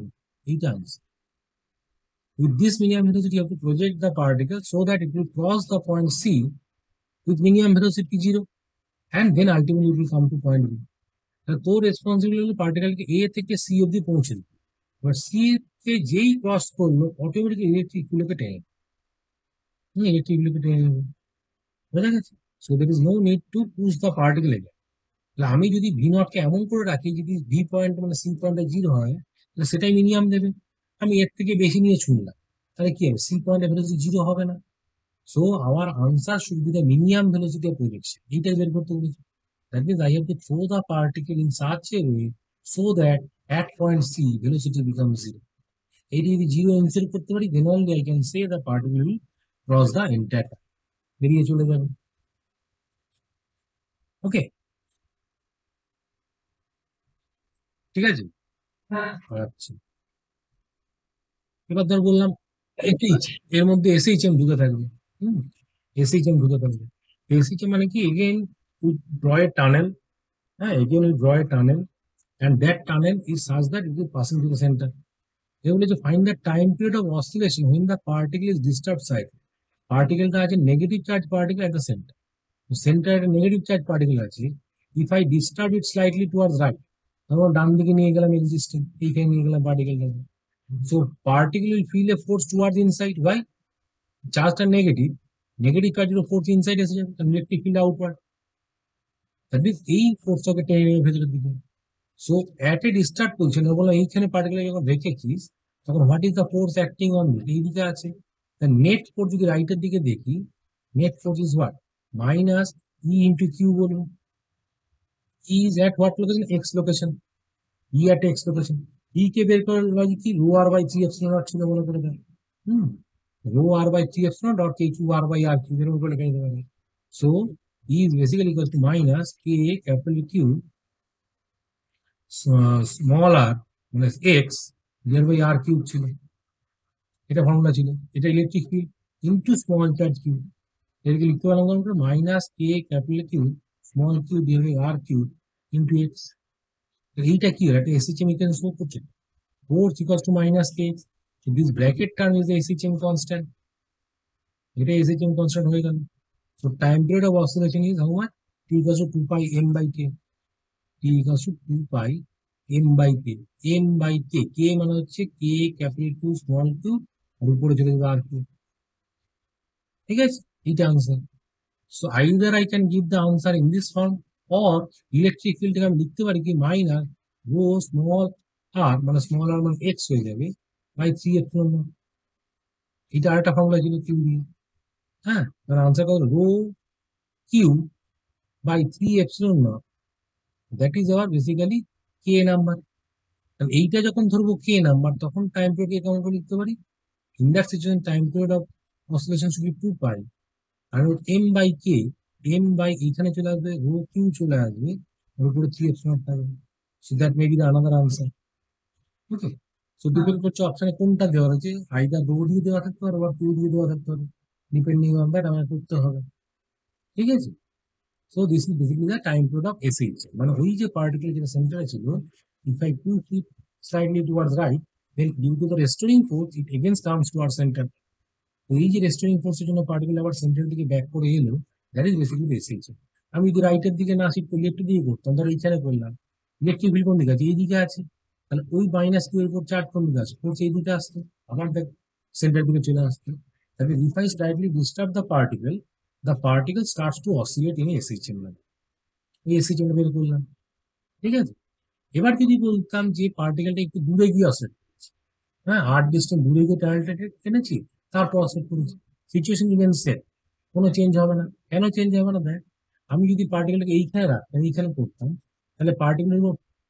এইটা answer. With this minimum velocity, you have to project the particle so that it will cross the point C with minimum velocity 0, and then ultimately it will come to point B. তো responsibility পার্টিকেলকে এ থেকে C অব্দি পৌঁছে দিবে। এবার C K যেই cross করলো automatic electric ফিল্ডকে টেনে নেবে, ইলেকট্রিক ফিল্ডকে টেনে নেবে। বোঝা গেছে? So there is no need to push the particle again. তাহলে আমি যদি ভি নটকে এমন করে রাখি, যদি ভি পয়েন্ট মানে সি পয়েন্টে 0 হয়, তাহলে সেটাই মিনিমাম দেবে। আমি এর থেকে বেশি নিয়ে ছুঁড়লাম, তাহলে কি হবে, সি পয়েন্টের ভেলোসিটি 0 হবে না। So our answer should be the minimum velocity of projection, এইটাই বের করতে বলেছি। That means I have to throw the particle in such a way so that at point C velocity become 0। এইটি যদি 0 insert করতে পারি, then only I can say the particle will cross the entire, বেরিয়ে চলে যাবে। ওকে, ঠিক আছে? আচ্ছা, এবার ধর বললাম এইচ, এর মধ্যে এসএইচএম ঢুকে থাকবে, এসএইচএম ঢুকে থাকবে। এসএইচএম মানে কি, again we draw a tunnel, হ্যাঁ, again we draw a tunnel, and that tunnel is such that it is passing through the center. They will find the time period of oscillation when the particle is disturbed side. Particle টা আছে negative charge particle at the center. Center একটা negative charge particle আছে. If I disturb it slightly towards right, তখন ডান দিকে নিয়ে গেলাম existing, এইখানে নিয়ে গেলাম particle টা। So particle will feel a force towards inside. Why? Charge টা negative, negative charge এর force inside এসে যাবে, electric field outward. That means এই ফোর্সটাকে টেনে নেবে ভেতরের দিকে। So at a disturb position, বলো এইখানে পার্টিকেল যখন রেখেছিস, তখন what is the force acting on this, এই দিকে আছে। নেট ফোর্স যদি রাইটের দিকে দেখি, net force is what, minus E into Q বলবো। E is at what location, X location, E at X location. E কে বের করার লজিক কি, rho R by 3 epsilon naught ছিল মনে করে দেয়, rho R by 3 epsilon naught K Q R by R Q, এরকম করে লেখা যেতে পারে। So E is basically equal to minus K capital Q small R মানে X divide by R cube ছিল, এটা ফর্মুলা ছিল। এটা electric field, into small charge Q, এটাকে লিখতে পারলাম minus K capital Q small Q divide R Q into X. এইটা কি হয়, একটা এসএইচএম ইকুয়েশন শো করছে, force equals to minus K, this bracket term is the SHM constant, এটা SHM constant হয়ে গেল। So time period of oscillation is how much, T equals to 2 pi M by K, T equals to 2 pi M by K, M by K, K মানে হচ্ছে K capital Q small Q R উপরে চলে যাবে R Q, ঠিক আছে, এইটা answer. So either I can give the answer in this form, or electric ফিল্ডটাকে আমি লিখতে পারি কি মাইনাস রো স্মল আর, মানে স্মল আর মানে এক্স হয়ে যাবে বাই 3 এপসিলন নট। এটা আরেকটা ফর্মুলা ছিল কিউ দিয়ে, হ্যাঁ, তার আনসার কত, rho Q by 3 epsilon not, that is our basically K number. এইটা যখন ধরবো কে নাম্বার, তখন টাইম পিরিয়ড কেমন করে লিখতে পারি, in that situation time period of oscillation should be 2 pi আর M by K, M by এখানে চলে আসবে, রো কিউ চলে আসবে, ওর উপরে 3 এপসিলন থাকবে। So that may be the another answer. Okay, so depend করছে অপশনে কোনটা দেওয়া রয়েছে, আইদার রো দিয়ে দেওয়া থাকতে পারে বা কিউ দিয়ে দেওয়া থাকতে পারে, ডিপেন্ডিং অন দ্যাট আমার করতে হবে, ঠিক আছে। So this is basically the time period of SH, মানে ওই যে পার্টিকেল যেটা সেন্টারে ছিল, if I push it slightly towards right, then due to the restoring force it again comes towards center. তো এই যে রেস্টোরিং ফোর্সের জন্য পার্টিকেল আবার সেন্টারের দিকে ব্যাক করে এলো, দ্যাট ইজ বেসিক্যালি এসএইচ। আমি যদি রাইটের দিকে না শিফট করি, লেফটের দিকে করতাম, ধরো এইখানে করলাম, ইলেকট্রিক ফিল্ড কোন দিকে আছে, এই দিকে আছে, তাহলে ওই মাইনাস কিউ এর উপর চার্জ কোন দিকে আছে, ফোর্স এই দিকে আসতো, আবার দেখ সেন্টার দিকে চলে আসতো। তাহলে if I slightly disturb the particle starts to oscillate in SHM, মানে এই এসএইচএম বের করলাম, ঠিক আছে। এবার যদি বলতাম যে পার্টিকেলটা একটু দূরে গিয়ে অসিলেট, হ্যাঁ, 8 ডিস্টেন্স দূরে গিয়ে টানেলটা টেনেছি, তারপর অসিলেট করেছি, সিচুয়েশন রিমেন সেম, কোনো চেঞ্জ হবে না। কেন চেঞ্জ হবে না, দেখ আমি যদি পার্টিকেলটাকে এইখানে রাখতাম, এইখানে করতাম, তাহলে পার্টিকেলের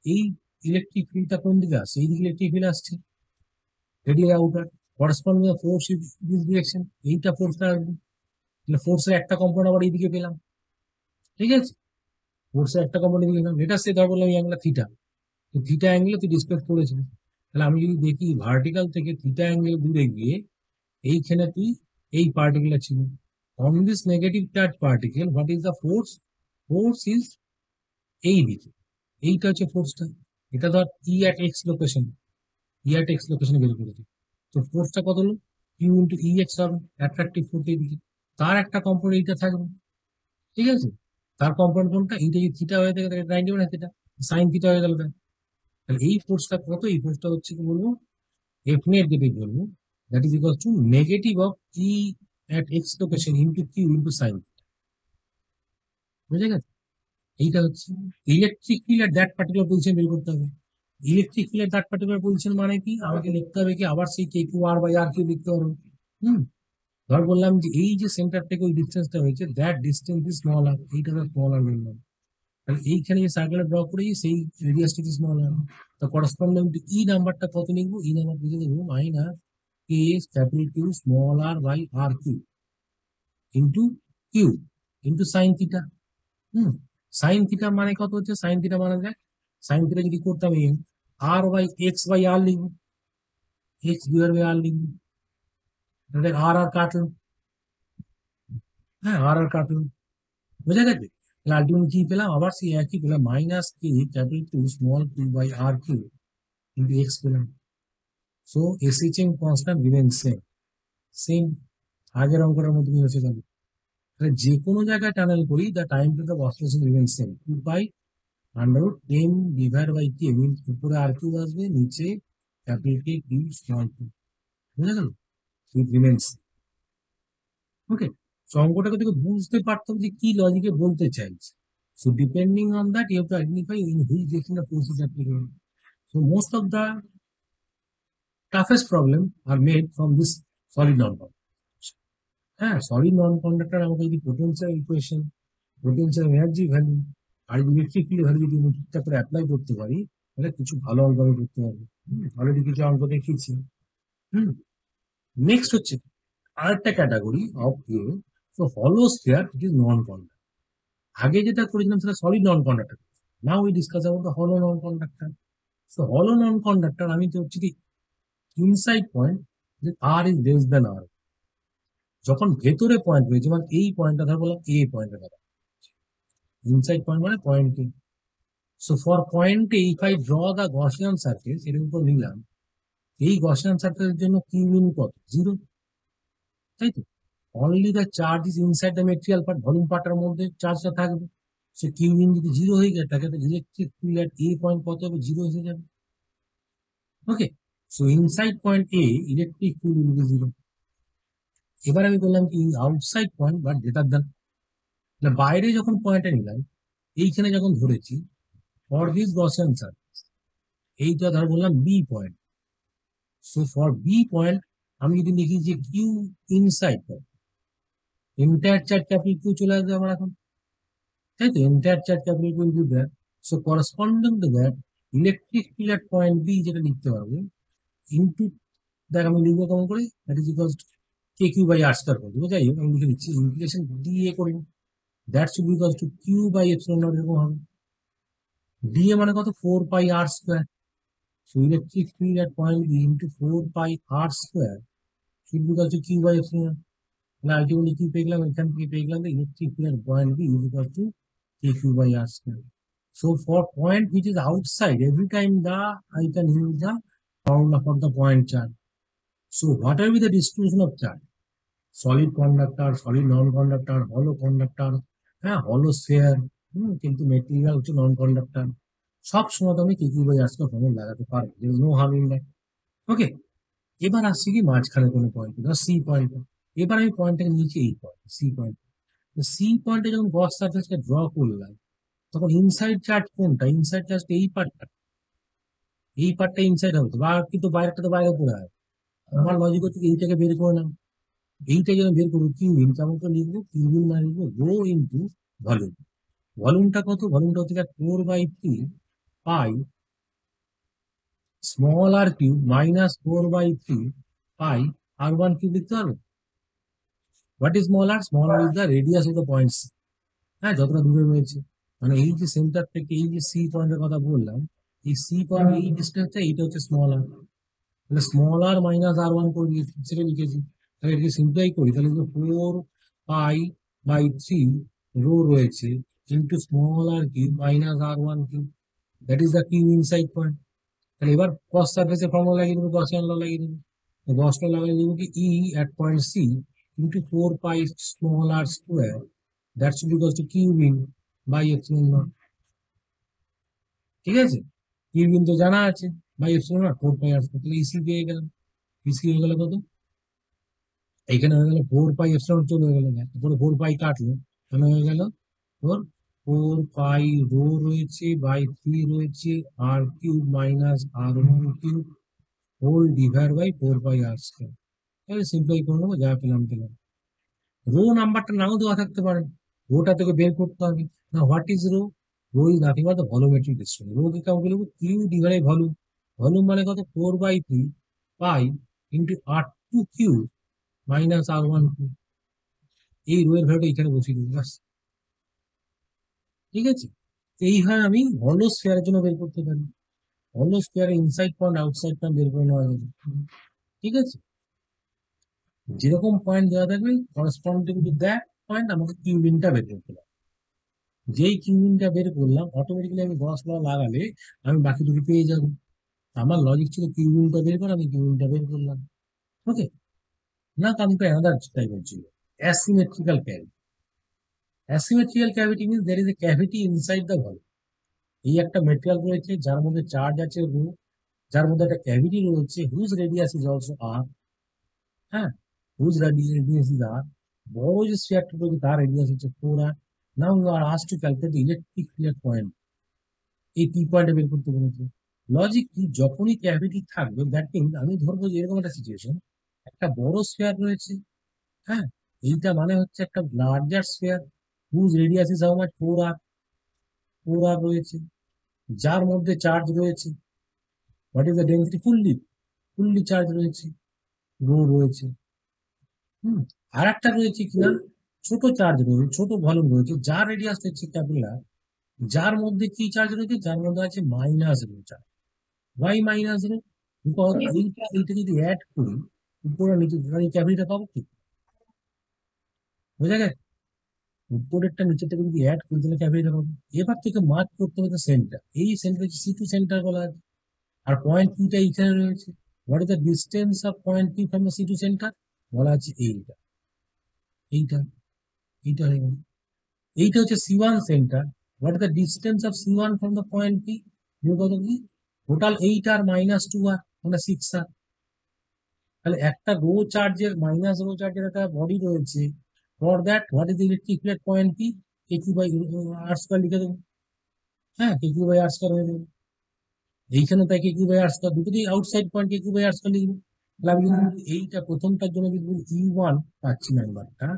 এই ইলেকট্রিক ফিল্ডটা কোন দিকে আসছে, এই দিকে ইলেকট্রিক ফিল্ড আসছে, radial outer, corresponding force this direction, এইটা ফোর্সটা আসবে, তাহলে ফোর্সের একটা কম্পোনেন্ট আবার এইদিকে পেলাম, ঠিক আছে, ফোর্সের একটা কম্পোনেন্ট পেলাম, এটা সে ধর বললাম এই অ্যাঙ্গেল থিটা, তো থিটা অ্যাঙ্গেলে তুই ডিসপ্লেস করেছিস, তাহলে আমি যদি দেখি ভার্টিক্যাল থেকে থিটা অ্যাঙ্গেল দূরে গিয়ে এইখানে তুই এই পার্টিকেলটা ছিল, on this negative charge particle what is the force, force is এই দিকে, এইটা হচ্ছে ফোর্সটা, এটা ধর ই at X location, E at x লোকেশনে বের করেছে, তো ফোর্সটা কত হলো, কিউ ইন্টু ই এক্স হবে, অ্যাট্রাকটিভ ফোর্স এই দিকে, তার একটা কম্পোনেন্ট এইটা থাকবে, ঠিক আছে, তার কম্পোনেন্ট কোনটা, এইটা যদি থিটা হয়ে থাকে তাহলে 90 মানে থিটা, সাইন থিটা হয়ে গেল, তাহলে এই ফোর্সটা কত, এই ফোর্সটা হচ্ছে কি বলবো, এফ নেট যেটা বলবো, that is equal two negative of E at x location into q into sin, বুঝে গেছে, এইটা হচ্ছে electric field at that particular position বের করতে হবে। Electric field at that particular position মানে কি, আমাকে লিখতে হবে কি আবার সেই K Q R by R Q লিখতে হবে। ধর বললাম যে এই যে সেন্টার থেকে ওই ডিস্টেন্সটা হয়েছে, দ্যাট ডিস্টেন্স ইজ স্মল আর, এইটা স্মল আর বললাম, তাহলে এইখানে যে সার্কেল ড্র করেছি সেই রেডিয়াসটা কি স্মল আর, তো করসপন্ডিং টু ই নাম্বারটা কত লিখবো, ই নাম্বার বুঝে দেবো minus K capital Q small R by R Q into Q into sine theta. Sine theta মানে কত হচ্ছে, সাইন থিটা মানে দেখ, সাইন থিটা যদি করতাম এই আর বাই এক্স বাই আর লিখবো, এক্স ডিভাইড বাই আর লিখবো, দেখ আর আর কাটলো, হ্যাঁ আর আর কাটলো, বুঝা গেছে, তাহলে আলটিমেটলি কি পেলাম, আবার সেই একই পেলাম, minus K capital Q small Q by R Q into X পেলাম। So SHM constant remain same, same আগের অঙ্কটার মধ্যে হচ্ছে গেল। তাহলে যে কোনো জায়গায় টানেল করি, the time to the oscillation remain same, 2 pi under M divide by K, উপরে আর কিউ আসবে, নিচে capital K Q small Q, বুঝা গেল, ইট রিমেইনস। ওকে, সো অঙ্কটাকে থেকে বুঝতে পারতাম যে কি লজিকে বলতে চাইছে। So depending on that you have to identify in which direction the force is applicable. So most of the toughest problem are made from this solid non conductor. হ্যাঁ, সলিড নন কন্ডাক্টর আমাকে যদি potential equation, potential energy value আর electric field value যদি আমি ঠিকঠাক করে apply করতে পারি, তাহলে কিছু ভালো অঙ্ক আমি করতে পারবো। অলরেডি কিছু অঙ্ক দেখিয়েছি। নেক্সট হচ্ছে আরেকটা ক্যাটাগরি অফ এ, সো হলো sphere, it is non conductor. আগে যেটা করেছিলাম সেটা solid non conductor, now we discuss about the হলো নন কন্ডাক্টর। সো হলো নন কন্ডাক্টর আমি তো হচ্ছে কি ইনসাইড পয়েন্ট যে আর ইজ লেস দেন আর, যখন ভেতরে পয়েন্ট রয়েছে, মানে এই পয়েন্টটা ধর বললাম এ পয়েন্টের কথা, ইনসাইড পয়েন্ট মানে point A. So for point A if I draw the Gaussian surface, এর উপর নিলাম, এই গসিয়ান সারফেসের জন্য কিউ ইন কত, 0, তাই তো? Only the charge is inside the material part, volume পার্টের মধ্যে চার্জটা থাকবে। সো কিউ ইন যদি 0 হয়ে যায় থাকে, তো electric field at a point কত হবে, 0 হয়ে যাবে। Okay, so inside point A electric field will be 0। এবার আমি বললাম কি outside point but greater than, বাইরে যখন পয়েন্টটা নিলাম, এইখানে যখন ধরেছি ফর দিস গসিয়ান সারফেস, এইটা ধর বললাম B point. So for B point আমি যদি লিখি যে Q inside point, entire charge capital Q চলে আসবে আমার এখন, তাই তো? Entire charge capital Q will be there. So corresponding to that electric field at point B, যেটা লিখতে পারবো ইনটু, দেখ আমি লিখবো কেমন করে, that is equals K Q by R square করে দেবো। যাই হোক আমি লিখে দিচ্ছি ইন্টিগ্রেশন ডি এ করে, that should be equals to Q by epsilon naught, এরকম হবে। ডি এ মানে কত, 4 pi R square. So electric field at point B into 4 pi R square should be equals to Q by epsilon naught. তাহলে ultimately কি পেয়ে গেলাম, এখান থেকে পেয়ে গেলাম electric field at point B is equal to K Q by R square. So for point which is outside, every time I can use the formula for the point charge. So what will be the distribution of charge? Solid conductor, solid non-conductor, hollow conductor, হ্যাঁ hollow sphere, কিন্তু material হচ্ছে non conductor. সব সময় তো আমি K Q by R square formula লাগাতে পারবো, there is no harm in that. ওকে, এবার আসছি কি মাঝখানে কোনো পয়েন্ট, সি পয়েন্ট। এবার আমি পয়েন্টটাকে নিয়েছি এই পয়েন্ট, সি পয়েন্ট। সি পয়েন্টে যখন গস সারফেসকে ড্র করলাম, তখন ইনসাইড চার্জ কোনটা, ইনসাইড চার্জ এই পার্টটা, এই পার্টটা ইনসাইড হবে, বা কিন্তু বাইরেটা তো বাইরে পড়ে হয়। আমার লজিক হচ্ছে এইটাকে বের করে নাম, এইটা যেন বের করবো কিউ ইন, কেমন করে লিখবো, কিউ ইন মানে লিখবো রো ইন্টু ভলিউম। ভলিউমটা কত, ভলিউমটা হচ্ছে 4/3 পাই স্মল আর cube minus 4/3 pi R one cube লিখতে পারবো। What is small R, small R is the radius of the point C. হ্যাঁ, যতটা দূরে রয়েছে, মানে এই যে সেন্টার থেকে এই যে সি পয়েন্টের কথা বললাম, এই সি পয়েন্ট এই ডিস্টেন্সটা, এইটা হচ্ছে স্মল আর। তাহলে স্মল আর মাইনাস আর ওয়ান করে দিয়েছি, সেটা লিখেছি। তাহলে এটাকে সিম্পলাই করি, তাহলে 4 পাই/3 রো রয়েছে into small R cube minus R one cube, that is the Q inside point. তাহলে এবার কস সারফেসের ফর্মুলা লাগিয়ে দেবো, গসিয়ান ল লাগিয়ে দেবো। গসটা লাগিয়ে দেবো কি E at point C into 4 pi small R square, that should equal to Q in by epsilon naught. ঠিক আছে, কিউ ইন তো জানা আছে, by epsilon naught 4 pi R square. তাহলে ইসি পেয়ে গেলাম, ইসি হয়ে গেল কত, এইখানে হয়ে গেল 4 পাই এপসিলন চলে হয়ে গেল, তারপরে 4 পাই কাটলো, তাহলে হয়ে গেল তোর 4 পাই রো রয়েছে বাই 3 রয়েছে R cube minus R one cube whole divide by 4 pi R square. তাহলে সিম্পলাই করে নেবো, যা পেলাম পেলাম। রো নাম্বারটা নাও দেওয়া থাকতে পারে, রোটা থেকে বের করতে হবে না। What is rho, rho is nothing but the volumetric distance. রোকে কেমন বলবো, কিউ ডিভাইড ভলিউম। ভলিউম মানে কত, 4/3 pi into R two Q minus R one Q. এই রো এর ভ্যালুটা এখানে বসিয়ে দিই বাস। ঠিক আছে, এইভাবে আমি হলো স্ফিয়ারের জন্য বের করতে পারি, হলো স্ফিয়ারের ইনসাইড পয়েন্ট আউটসাইড পয়েন্ট বের করে নেওয়া যাবে। ঠিক আছে, যেরকম পয়েন্ট দেওয়া থাকবে করেসপন্ডিং টু দ্যাট পয়েন্ট আমাকে কিউবিনটা বের করতে হবে। যেই কিউবিনটা বের করলাম, অটোমেটিক্যালি আমি গস ল লাগালে আমি বাকি দুটো পেয়ে যাবো। আমার লজিক ছিল কিউবিনটা বের করে, আমি কিউবিনটা বের করলাম। ওকে, না কাম টু অ্যানাদার টাইপের ছিল asymmetrical cavity. Asymmetrical cavity means there is a cavity inside the volume. এই একটা মেটেরিয়াল রয়েছে যার মধ্যে চার্জ আছে রো, যার মধ্যে একটা ক্যাভিটি রয়েছে হুজ রেডিয়াস ইজ অলসো আর। হ্যাঁ, হুজ রেডিয়াস ইজ আর। বড় যে স্ফিয়ারটা রয়েছে তার রেডিয়াস হচ্ছে 4r। Now you are asked to calculate the electric field point, এই পি পয়েন্টে বের করতে বলেছে। লজিক কি, যখনই ক্যাভিটি থাকবে দ্যাট মিনস আমি ধরবো যে এরকম একটা সিচুয়েশন, একটা বড় স্ফিয়ার রয়েছে। হ্যাঁ, এইটা মানে হচ্ছে একটা larger sphere whose radius is how much, 4r। 4r রয়েছে, যার মধ্যে চার্জ রয়েছে, what is the density, fully charge রয়েছে, রো রয়েছে। আর একটা রয়েছে কিনা, ছোট চার্জ রয়েছে, ছোট ভলিউম রয়েছে, যার রেডিয়াস হচ্ছে ক্যাপিটাল, যার মধ্যে কি চার্জ রয়েছে, যার মধ্যে আছে minus rho charge. Why minus rho, because এইটা যদি অ্যাড করি উপরে নিচে, তাহলে ক্যাপিটাল পাবো কি, বোঝা গেছে? উপরেরটা নিচের থেকে যদি অ্যাড করতে হলে ক্যাপিটাল হবে। এবার থেকে মার্ক করতে হবে সেন্টার, এই সেন্টার হচ্ছে সি টু সেন্টার বলা আছে। আর পয়েন্ট পিটা এইখানে রয়েছে। What is the distance of point P from the C to centre? বলা আছে এইটা, এইটা, এইটা হয়ে গেল। এইটা হচ্ছে C one centre. What is the distance of C one from the point P? কত কি? টোটাল 8 আর -2 আর মানে 6 আর। তাহলে একটা রো চার্জের মাইনাস রো চার্জের একটা বডি রয়েছে। For that what is electric field point P? KQ by R square লিখে দেবো। হ্যাঁ, কেকিউ বাই আর স্কয়ার হয়ে যাবে। এইখানে তাই কেকিউ বাই আর স্কয়ার, দুটোই outside point, KQ by R square লিখবো। তাহলে আমি কিন্তু এইটা প্রথমটার জন্য লিখবো E1 পাচ্ছি নাম্বারটা,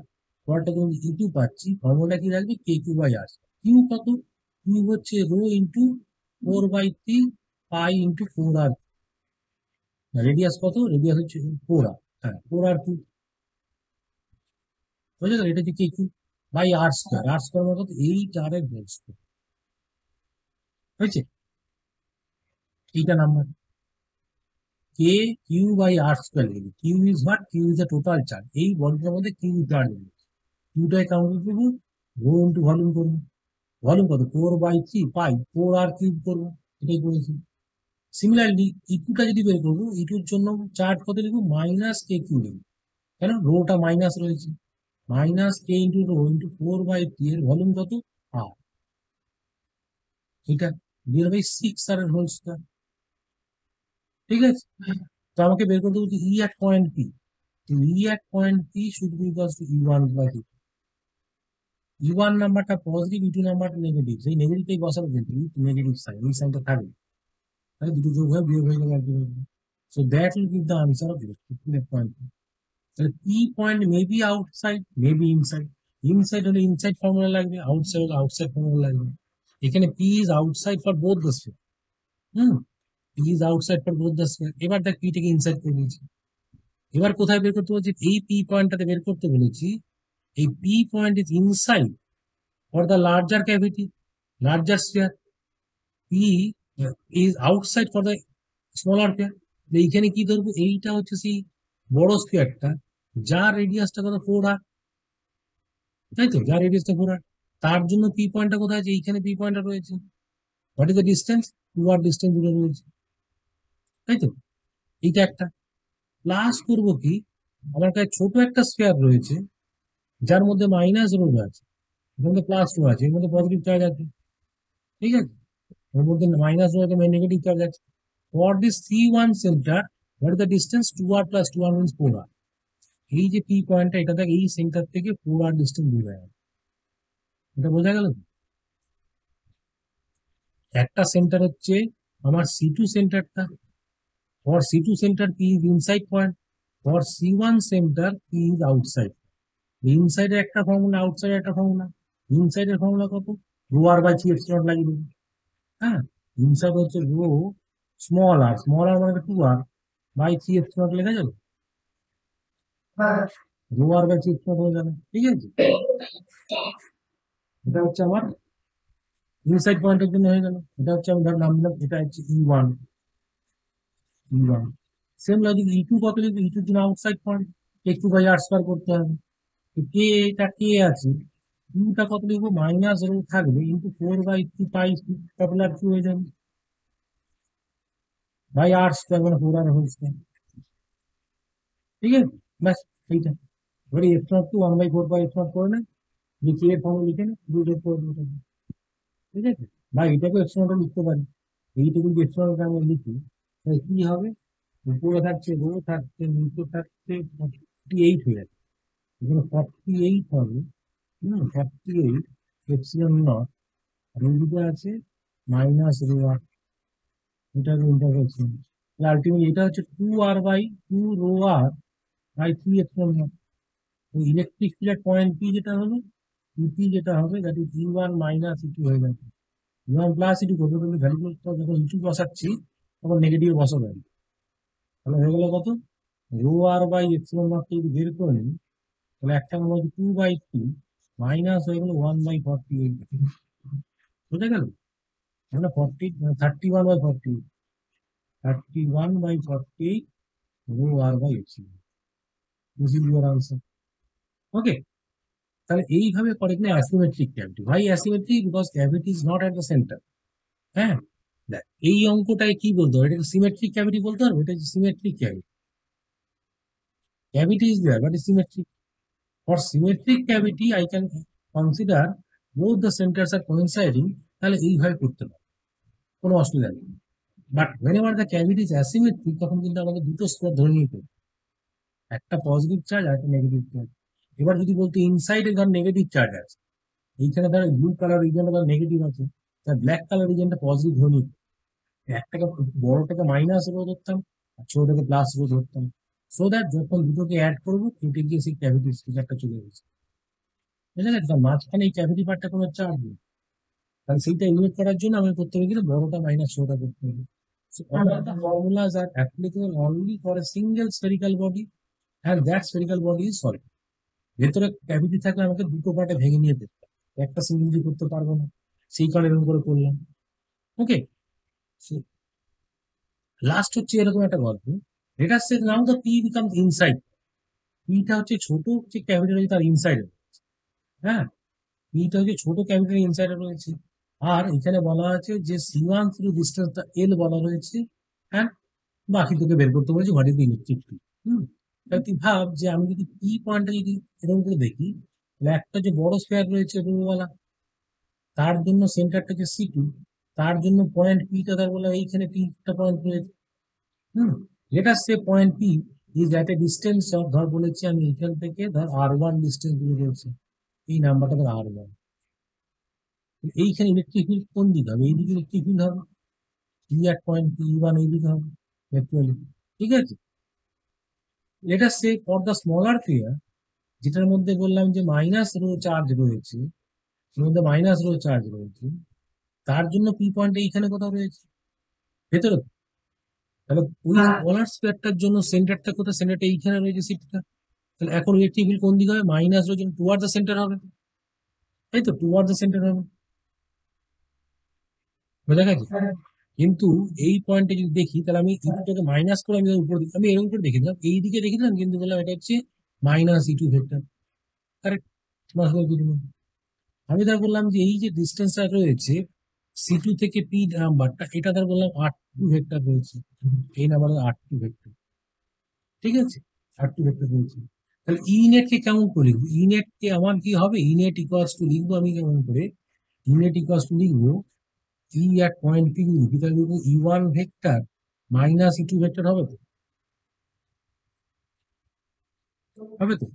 পরেরটা জন্য E2 পাচ্ছি। ফর্মুলা কি রাখবে? KQ by R square. Q কত? কিউ হচ্ছে rho into 4/3 pi into 4R। Radius কত? রেডিয়াস হচ্ছে 4R। হ্যাঁ, 4R3। বুঝে গেল? এটা হচ্ছে KQ by R square. R square মানে কত? 8R এর হোল স্কয়ার। হয়েছে? এইটা number. K Q by R square লিখবি। Q is what? Q is the total charge. এই বডিটার মধ্যে কিউ চার্জ নেই। কিউটাই কাউন্ট করবো, রো ইন্টু ভলিউম করবো। ভলিউম কত? 4/3 পাই 4R কিউব করবো। এটাই করেছি। সিমিলারলি ইটুটা যদি বের করবো, ইটুর জন্য চার্জ কত লিখবো? মাইনাস কে কিউ লিখবো। কেন? রোটা মাইনাস রয়েছে। মাইনাস কে ইন্টু রো ইন্টু 4/3 এর ভলিউম কত? আর। এটা ডিভাইড বাই 6R এর হোল স্কয়ার। ঠিক আছে? তো আমাকে বের করতে বলছি E at point P. E at point P should be equals to E1 by E1 নাম্বারটা পজিটিভ, E2 নাম্বারটা নেগেটিভ। সেই নেগেটিভটাই বসাবো, কিন্তু নেগেটিভ সাইন, এই সাইনটা থাকবে। তাহলে দুটো যোগ হয়ে বিয়োগ হয়ে যাবে ultimately. So that will give the answer of electric point. তাহলে P point may be outside, may be inside. Inside হলে ইনসাইড ফর্মুলা লাগবে, আউটসাইড হলে আউটসাইড ফর্মুলা লাগবে। এখানে P is outside for both the sphere. Hmm, P is outside for both the sphere. এবার দেখ পিটাকে inside করে দিয়েছি। এবার কোথায় বের করতে বলছি? এই পি পয়েন্টটাতে বের করতে বলেছি। এই P point is inside for the larger cavity, larger sphere. P is outside for the smaller sphere. এইখানে কি ধরবো? এইটা হচ্ছে সেই বড় স্ফিয়ারটা, যার রেডিয়াসটা কত? 4R। তাই তো, যার রেডিয়াসটা 4R। তার জন্য পি পয়েন্টটা কোথায় আছে? এইখানে পি পয়েন্টটা রয়েছে। What is the distance? 2R distance দূরে রয়েছে। তাই তো, এইটা একটা। প্লাস করবো কি, আমার কাছে ছোট একটা স্ফিয়ার রয়েছে, যার মধ্যে মাইনাস রো আছে, এর মধ্যে প্লাস রো আছে, এর মধ্যে পজিটিভ চার্জ আছে। ঠিক আছে, এর মধ্যে মাইনাস রো আছে, নেগেটিভ চার্জ আছে। For this C1 center, what is the distance? 2R plus 2R means 4R. এই যে P পয়েন্টটা, এটা থেকে এই সেন্টার থেকে 4R ডিস্টেন্স দূরে আছে। এটা বোঝা গেল? একটা সেন্টার হচ্ছে আমার C2 সেন্টারটা। For C2 center P is inside point. For C1 center P is outside. ইনসাইডে একটা ফর্মুলা, আউটসাইডে একটা ফর্মুলা। ইনসাইডের ফর্মুলা কত? রো আর বাই 3 এপসিলন লাগিয়ে দেবো। হ্যাঁ, ইনসাইড হচ্ছে রো স্মল আর মানে 2R বাই 3 এপসিলন লেখা যাবে। রো আর বাই 3 এপসিলন হয়ে যাবে। ঠিক আছে, এটা হচ্ছে আমার ইনসাইড পয়েন্টের জন্য হয়ে গেল। এটা হচ্ছে আমি ধর নাম দিলাম, এটা হচ্ছে E1। E1 same logic. E2 কত লিখবো? E2 জন্য আউটসাইড পয়েন্ট, একটু বাই আর স্কয়ার করতে হবে। কে, এটা কে আছে, কিউটা কত লিখবো? মাইনাস রো থাকবে ইন্টু 4/3 পাই ক্যাপিটাল কিউ হয়ে যাবে বাই আর স্কয়ার, মানে 4R হোল স্কয়ার। ঠিক আছে, ব্যাস এইটা। এবারে এপসিলন টু 1/4 বাই এপসিলন করে না, লিখে এর ফর্মুলা লিখে না, দুটো করে দিতে হবে। ঠিক আছে, বা এটাকে এপসিলনটা লিখতে পারি। এইটুকু যদি এপসিলনটা আমরা লিখি, তাহলে কি হবে? উপরে থাকছে রো, থাকছে নিচে থাকছে 48 হয়ে যাচ্ছে। এখানে 48 হবে। 48 এপসিলন নট, আর এইদিকে আছে মাইনাস রো আর। এটা ইন্টারভেকশন। আলটিমেটলি এটা হচ্ছে 2R by 2 rho R by 3 epsilon naught. Electric field point P যেটা হলো, ইপি যেটা হবে, that is E1 minus E2 হয়ে যাবে। E1 প্লাস E2 করবো, কিন্তু ভ্যালু যখন E2 বসাচ্ছি তখন নেগেটিভ বসাবো। তাহলে হয়ে গেল কত? Rho R by epsilon naught যদি বের করে নিই, তাহলে একটা মধ্যে 2/3 মাইনাস হয়ে গেল 1/48। বুঝা গেল? মানে 31/48, 31/48 rho r by epsilon. This is your answer. Okay. তাহলে এইভাবে করে কিনা অ্যাসিমেট্রিক ক্যাভিটি। ভাই asymmetric? Because cavity is not at the centre. হ্যাঁ, দেখ এই অঙ্কটায় কি বলতে হবে, এটাকে সিমেট্রিক ক্যাভিটি বলতে হবে, এটা হচ্ছে symmetric cavity. Cavity is there, but it's symmetric. For symmetric cavity, I can consider both the centers are coinciding, তাহলে এইভাবে করতে পারি, কোনো অসুবিধা নেই। But whenever the cavity is asymmetric, তখন কিন্তু আমাদের দুটো স্কোয়ার ধরে নিতে হবে, একটা পজিটিভ চার্জ আর একটা নেগেটিভ চার্জ। এবার যদি বলতে ইনসাইডে ধর নেগেটিভ চার্জ আছে, এইখানে ধর ব্লু কালার রিজনটা ধর নেগেটিভ আছে, তার ব্ল্যাক কালার রিজনটা পজিটিভ ধরে নিতে, একটাকে বড়টাকে মাইনাস রো ধরতাম আর ছোটটাকে প্লাস রো ধরতাম, সো দ্যাট যখন দুটোকে অ্যাড করবো কেটে গিয়ে সেই ক্যাভিটি স্ট্রাকচারটা চলে গেছে। বুঝলে গেছে? তার মাঝখানে এই ক্যাভিটি পার্টটা কোনো চার্জ নেই, তাহলে সেইটা ইউনিট করার জন্য আমি করতে হবে কিন্তু বড়টা মাইনাস ছোটটা করতে হবে। So all of the formulas are applicable only for a single spherical body, and that spherical body is solid. ভেতরে ক্যাভিটি থাকলে আমাকে দুটো পার্টে ভেঙে নিয়ে যেতে হবে, একটা সিঙ্গেল দিয়ে করতে পারবো না, সেই কারণে এরকম করে করলাম। ওকে, লাস্ট হচ্ছে এরকম একটা গল্প, এটা সে নাও দ্য পি বিকামস ইনসাইড। পিটা হচ্ছে ছোট যে ক্যাভিটি রয়েছে তার ইনসাইডে, হ্যাঁ, পিটা হচ্ছে ছোট ক্যাভিটির ইনসাইডে রয়েছে। আর এখানে বলা আছে যে সি1 থ্রু ডিস্টেন্সটা এল বলা রয়েছে, হ্যাঁ, বাকি তোকে বের করতে বলেছি what is the electric field. তাহলে তুই ভাব যে আমি যদি পি পয়েন্টটা যদি এরকম করে দেখি, তাহলে একটা যে বড় স্কোয়ার রয়েছে রোওয়ালা, তার জন্য সেন্টারটা যে সি2, তার জন্য পয়েন্ট পিটা তার বলে এইখানে পিটা পয়েন্ট রয়েছে। Late us say point P is at a distance of, ধর বলেছি আমি এখান থেকে ধর আর1 ডিস্টেন্স দূরে রয়েছে, এই নাম্বারটা ধর আর1। এইখানে ইলেকট্রিক ফিল্ড কোন দিকে হবে? এইদিকে ইলেকট্রিক ফিল্ড হবে, ই অ্যাট পয়েন্ট পি1 এইদিকে হবে অ্যাকচুয়ালি। ঠিক আছে, late us say for the smaller fear, যেটার মধ্যে বললাম যে মাইনাস রো চার্জ রয়েছে, এর মধ্যে মাইনাস রো চার্জ রয়েছে, তার জন্য পি পয়েন্ট এইখানে কোথাও রয়েছে ভেতরে। তাহলে ওই স্মলার স্কোয়ারটার জন্য সেন্টারটা কোথায়? সেন্টারটা এইখানে রয়েছে সিটটা। তাহলে এখন ইলেকট্রিক ফিল্ড কোন দিকে হবে? মাইনাস রো জন্য টুয়ার্ড দ্য সেন্টার হবে, তাই তো, টুয়ার্ড দ্য সেন্টার হবে। বোঝা গেছে? কিন্তু এই পয়েন্টে যদি দেখি, তাহলে আমি ইটাকে মাইনাস করে আমি উপর দিকে, আমি এরকম করে দেখে দিলাম, এই দিকে দেখে দিলাম, কিন্তু বললাম এটা হচ্ছে মাইনাস ই2 ভেক্টর। কারেক্ট? আমি ধর বললাম যে এই যে ডিস্টেন্সটা রয়েছে সি2 থেকে পি নাম্বারটা, এটা ধর বললাম আর2 ভেক্টর রয়েছে, এই নাম্বার আর2 ভেক্টর। ঠিক আছে, আর2 ভেক্টর রয়েছে। তাহলে ই নেট কে কেমন করে লিখবো? ই নেট কে আমার কি হবে? ই নেট ইকুয়ালস টু লিখবো আমি কেমন করে? ই নেট ইকুয়ালস টু লিখবো ই অ্যাট পয়েন্ট পি লিখি, তাহলে লিখবো E one vector minus E two vector, হবে তো? হবে তো,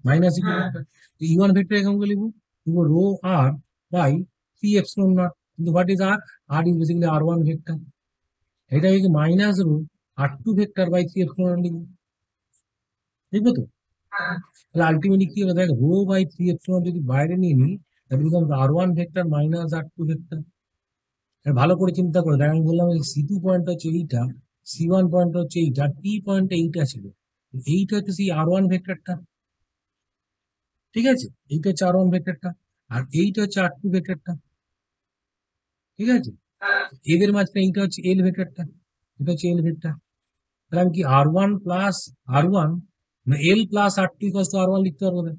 মাইনাস ই2 ভেক্টর। ই1 ভেক্টর কেমন করে লিখবো? লিখবো rho R by P epsilon naught, কিন্তু what is R? R is basically R one vector, এটা হচ্ছে minus rho R two vector by P epsilon naught লিখবো। লিখবো তো? তাহলে আলটিমেটলি কি হবে? দেখ, রো বাই 3 যদি বাইরে নিয়ে নিই, তাহলে becomes আর1 vector minus R two vector. ভালো করে চিন্তা করে দেখ, আমি বললাম সি2 পয়েন্ট হচ্ছে এইটা, সি1 পয়েন্ট হচ্ছে এইটা, পি পয়েন্ট এইটা ছিল, এইটা হচ্ছে সেই আর1 ভেক্টরটা। ঠিক আছে, এইটা হচ্ছে আর1 ভেক্টরটা, আর এইটা হচ্ছে আর2 ভেক্টরটা। ঠিক আছে, এদের মাঝখানে এইটা হচ্ছে এল ভেক্টরটা, এটা হচ্ছে এল ভেক্টর। তাহলে আমি কি আর1 প্লাস আর1, মানে L plus R two equals to R one লিখতে পারবো না?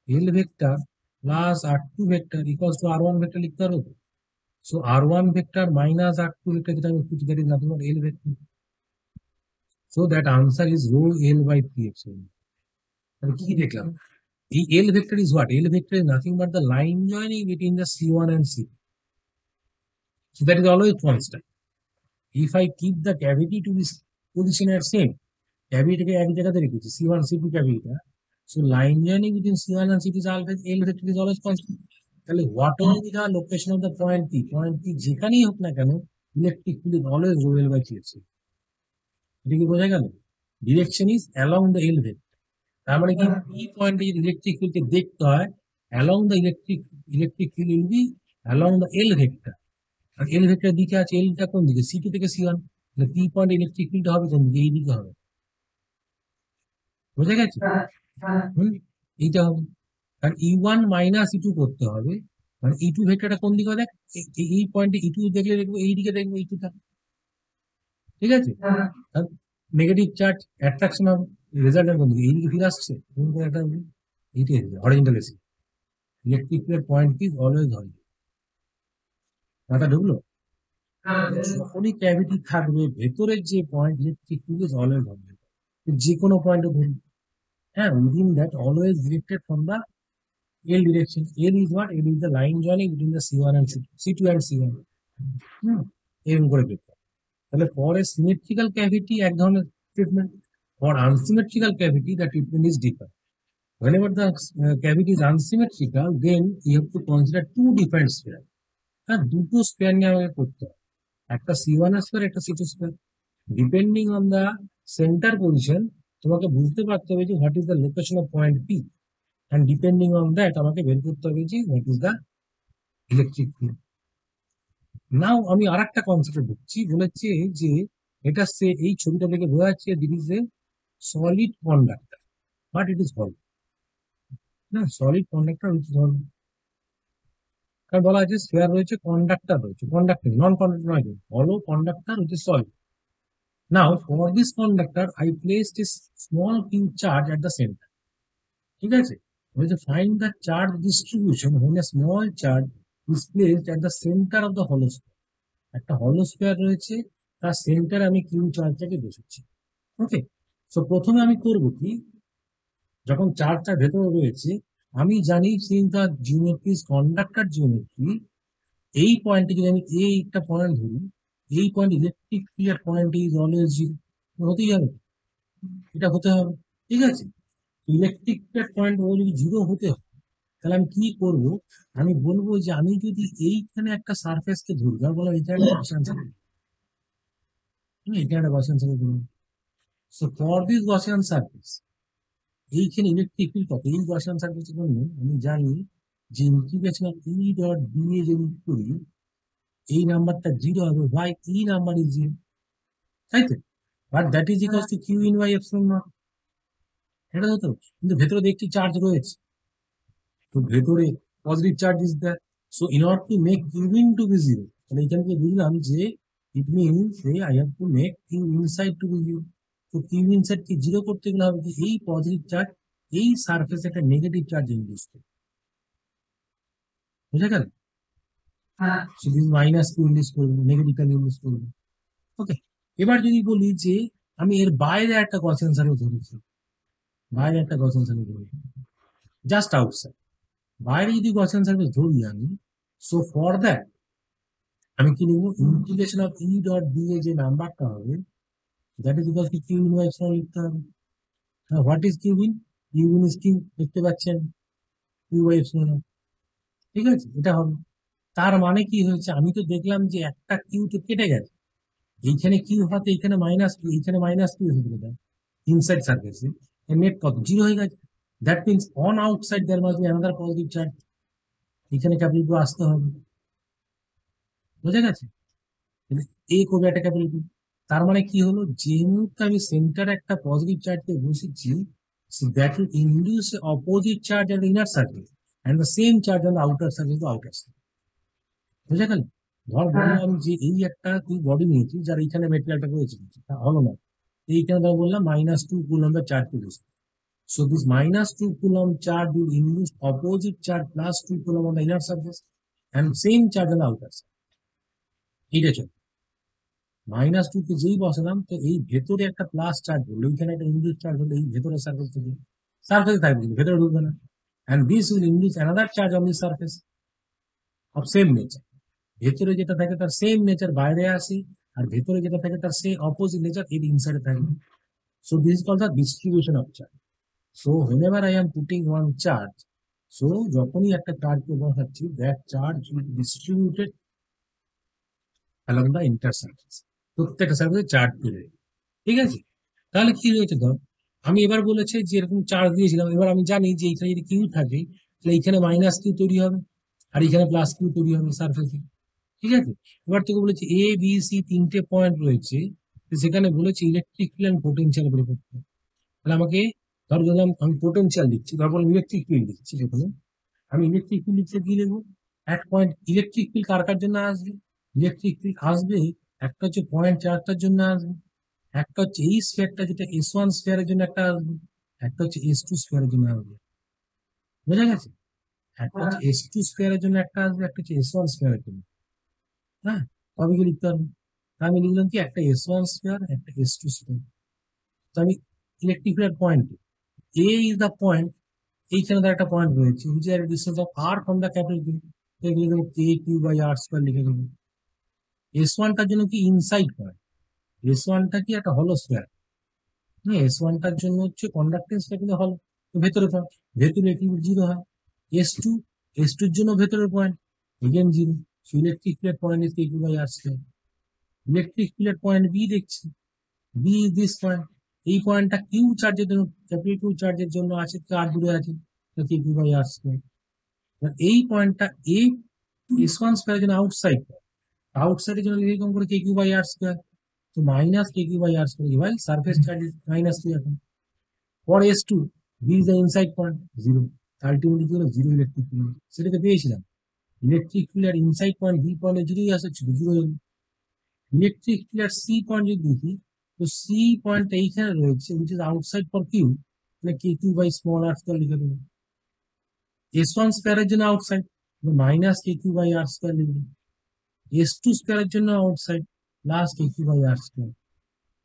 L vector plus R two vector equals to R one vector লিখতে পারবো। So R one vector minus R two vector, যেটা আমি খুঁজে that is nothing but L vector. So that answer is rho L by 3 epsilon. তাহলে কি দেখলাম? এই L vector is what? L vector is nothing but the line joining between the c1 and c2. So that is always constant. If I keep the cavity to this position at same, cavity কে এক জায়গাতে রেখেছি, c1 c2 cavity, so line joining between c1 and c2 is always, L vector is always constant. তাহলে what will be the location of the point P? Point P যেখানেই হোক না কেন, electric field is always rho L by 3 epsilon. এটা কি বোঝা গেল? Direction is along the L vector. তার মানে কি P পয়েন্টে যদি ইলেকট্রিক ফিল্ডকে দেখতে হয়, along the electric field will be along the L vector. আর L ভেক্টর দিকে আছে, Lটা কোন দিকে? C2 থেকে C1, তাহলে P পয়েন্ট ইলেকট্রিক ফিল্ড হবে কোন দিকে? এই দিকে হবে। বোঝা গেছে? এইটা হবে, কারণ E1 মাইনাস E2 করতে হবে, মানে E2 ভেক্টরটা কোন দিকে? দেখ, এই পয়েন্টে E2 দেখলে দেখবো এই দিকে, দেখবো E2টা। ঠিক আছে, নেগেটিভ চার্জ অ্যাট্রাকশন হবে, রেজাল্টের কোন দিকে? এইদিকে ফিরে আসছে, এইটাই horizontal AC. Electric field point is always horizontal. মাথা ঢুকলো? যখনই ক্যাভিটি থাকবে ভেতরের যে point electric field is always horizontal, যে কোনো পয়েন্টে ধরি, হ্যাঁ, within that always directed from the L direction. L is what? L is the line joining between the C1 and C2, C2 and C1. এরকম করে দেখতে হবে। তাহলে for a symmetrical cavity এক ধরনের treatment, for unsymmetrical cavity the treatment is different. Whenever the cavity is unsymmetrical, then you have to consider two different spheres. হ্যাঁ, দুটো spare নিয়ে আমাকে করতে হবে, একটা C1 স্পেয়ার, একটা C2 sphere. Depending on the centre position তোমাকে বুঝতে পারতে হবে যে what is the location of point P, and depending on that আমাকে বের করতে হবে যে what is the electric field. নাও আমি আরেকটা কনসেপ্টে ঢুকছি, বলেছে যে এটা সে এই ছবিটা থেকে বোঝা যাচ্ছে this is a solid conductor but it is হলো, না সলিড কন্ডাক্টর উইচ ইজ হলো, কারণ বলা আছে স্ফিয়ার রয়েছে, কন্ডাক্টর রয়েছে, কন্ডাক্টর নন কন্ডাক্টর নয়, হলো conductor which is solid. Now for this conductor I placed a small Q charge at the centre, ঠিক আছে? বলছে find the charge distribution when a small charge is placed at the center of the hollow sphere. একটা হলো sphere রয়েছে, তার সেন্টারে আমি Q চার্জটাকে বসেছি। ওকে, সো প্রথমে আমি করবো কি, যখন চার্জটা ভেতরে রয়েছে আমি জানি since the geometry is conductor geometry, এই পয়েন্টে যদি আমি একটা পয়েন্ট ধরি, এই point electric field point is always zero, হতেই হবে, এটা হতে হবে, ঠিক আছে? ইলেকট্রিক পয়েন্ট ও যদি জিরো হতে হয় তাহলে আমি কি করবো, আমি বলবো যে আমি যদি এইখানে একটা সারফেসকে ধরি, ধর বলো এইখানে একটা গসিয়ান সারফেস, এইখানে একটা গসিয়ান সারফেস ধরুন। So for this Gaussian surface এইখানে ইলেকট্রিক ফিল্ড কত, এই গসিয়ান সারফেসের জন্য আমি জানি যে integration of E dot B A যদি করি এই নাম্বারটা জিরো হবে, by E number is zero, তাই তো? But that is equals to Q in by epsilon naught, এটা হতো। কিন্তু ভেতরে দেখছি চার্জ রয়েছে, তো ভেতরে positive charge is that, so in order to make Q in to be zero, তাহলে এখান থেকে বুঝলাম যে it means I have to make Q inside to be zero. তো কিউ ইনসাইড কে জিরো করতে গেলে হবে কি, এই পজিটিভ চার্জ এই সারফেসে একটা নেগেটিভ চার্জ ইনডিউস করবে, বুঝা গেল? So this minus Q induce করবে, নেগেটিভ চার্জ ইনডিউস করবে। ওকে, এবার যদি বলি যে আমি এর বাইরে একটা গসিয়ান সারফেস ধরেছি, বাইরে একটা গসিয়ান সারফেস ধরেছি, জাস্ট আউটসাইড, বাইরে যদি গসিয়ান সারফেস ধরি আমি, সো ফর দ্যাট আমি কি লিখবো, integration of E dot B A যে নাম্বারটা হবে that is equal to Q in by epsilon লিখতে হবে। What is Q in? Q in is Q, দেখতে পাচ্ছেন, কিউ বাই এপসিলন, ঠিক আছে? এটা হবে, তার মানে কি হয়েছে, আমি তো দেখলাম যে একটা কিউ তো কেটে গেছে, এইখানে কিউ হাতে এইখানে মাইনাস কিউ, এইখানে মাইনাস কিউ হয়ে গেল, ইনসাইড সারফেসে নেট কত জিরো হয়ে গেছে, that means on outside there must be another positive charge, এখানে ক্যাপিটাল টু আসতে হবে, বুঝা গেছে? এ করবে একটা ক্যাপিটাল টু, তার মানে কি হলো, যে মুহূর্তে আমি সেন্টারে একটা পজিটিভ চার্জকে বসেছি that will induce opposite charge on the inner surface and the same charge on the outer surface to outer surface, বুঝা গেল? ধর বললাম যে এই একটা তুই বডি নিয়েছিস যার এইখানে মেটেরিয়ালটা রয়েছে, হলো না, এইখানে ধর বললাম -2 কুলম্বের চার্জ পেয়েছি, so this -2 coulomb charge will induce opposite charge +2 coulomb on the inner surface and same charge on the outer surface, এইটা চল -2 কে যেই বসালাম তো এই ভেতরে একটা প্লাস চার্জ হলো, এইখানে একটা ইনডিউস চার্জ হলো, এই ভেতরে সারফেস থেকে সারফেসে থাকবে কিন্তু ভেতরে ঢুকবে না, and this will induce another charge on the surface of same nature, ভেতরে যেটা থাকে তার সেম নেচার বাইরে আসি, আর ভেতরে যেটা থাকে তার সেই অপোজিট নেচার এর ইনসাইডে থাকবে, so this is called the distribution of charge. So whenever I am putting one charge, so যখনই একটা চার্জকে বসাচ্ছি that charge will be distributed along the intersurface, প্রত্যেকটা সারফেসে চার্জ পেয়ে, ঠিক আছে? তাহলে কি হয়েছে, ধর আমি এবার বলেছি যে এরকম চার্জ দিয়েছিলাম, এবার আমি জানি যে এইখানে যদি কিউ থাকে তাহলে এইখানে মাইনাস কিউ তৈরি হবে আর এখানে প্লাস কিউ তৈরি হবে সারফেসে, ঠিক আছে? এবার তোকে বলেছি এ বি সি তিনটে পয়েন্ট রয়েছে, সেখানে বলেছি ইলেকট্রিক ফিল্ড এন্ড পোটেনশিয়াল বের করতে, তাহলে আমাকে ধর বললাম আমি পোটেনশিয়াল লিখছি, ধর বললাম ইলেকট্রিক ফিল্ড লিখছি, যেখানে আমি ইলেকট্রিক ফিল্ড লিখতে কি লিখবো, এক পয়েন্ট ইলেকট্রিক ফিল্ড কার কার জন্য আসবে, ইলেকট্রিক ফিল্ড আসবে একটা হচ্ছে পয়েন্ট চার্জটার জন্য আসবে, একটা হচ্ছে এই স্ফিয়ারটা যেটা S1 স্ফিয়ারের জন্য একটা আসবে, একটা হচ্ছে S2 স্ফিয়ারের জন্য আসবে, বোঝা গেছে? একটা হচ্ছে S2 স্কোয়ারের জন্য একটা আসবে, একটা হচ্ছে S1 স্কোয়ারের জন্য। হ্যাঁ, তবে কি লিখতে হবে? আমি লিখলাম কি একটা S1 স্কোয়ার, একটা S2 স্কোয়ার। তো আমি electric field point, A is the point, এইখানে তার একটা পয়েন্ট রয়েছে, which is at a distance of r from the capital Q, লিখে দেবো KQ by r স্কোয়ার লিখে দেবো। S1টার জন্য কি ইনসাইড পয়েন্ট, S1টা কি একটা হলো স্কোয়ার। S1টার জন্য হচ্ছে কন্ডাক্টেন্স ক্যাপিটাল হলো, ভেতরে পয়েন্ট, ভেতরে একটি 0 হয়। S2, S2 এর জন্য ভেতরের point, again 0। Electric field point is KQ by r square. Electric field point B দেখছি, বি ইজ দিস পয়েন্ট, এই পয়েন্টটা কিউ চার্জের জন্য, ক্যাপিটাল কিউ চার্জের জন্য আছে, আর দূরে আছে, KQ by r স্কোয়ার। এই পয়েন্টটা এ S1 স্কোয়ারের জন্য আউটসাইড, আউটসাইডের জন্য লিখে কম করে KQ by r স্কোয়ার। তো minus KQ by r square, ভাই সারফেস চার্জ মাইনাস 3 এখন। For S2, B is the inside point, 0। Ultimately কি হলো, 0 ইলেকট্রিক ফিল্ড, সেটাকে পেয়েছিলাম। ইলেকট্রিক ফিল্ড আর ইনসাইড পয়েন্ট বি পয়েন্টে 0ই আসে, 0 হলো। ইলেকট্রিক ফিল্ড আর সি পয়েন্ট যদি দেখি, তো সি পয়েন্ট এইখানে রয়েছে, which is outside for Q, তাহলে KQ by small r square লিখে দেবো। S1 স্কোয়ারের জন্য outside, minus KQ by r square লিখবে। S2 স্কোয়ারের জন্য outside, plus KQ by r square.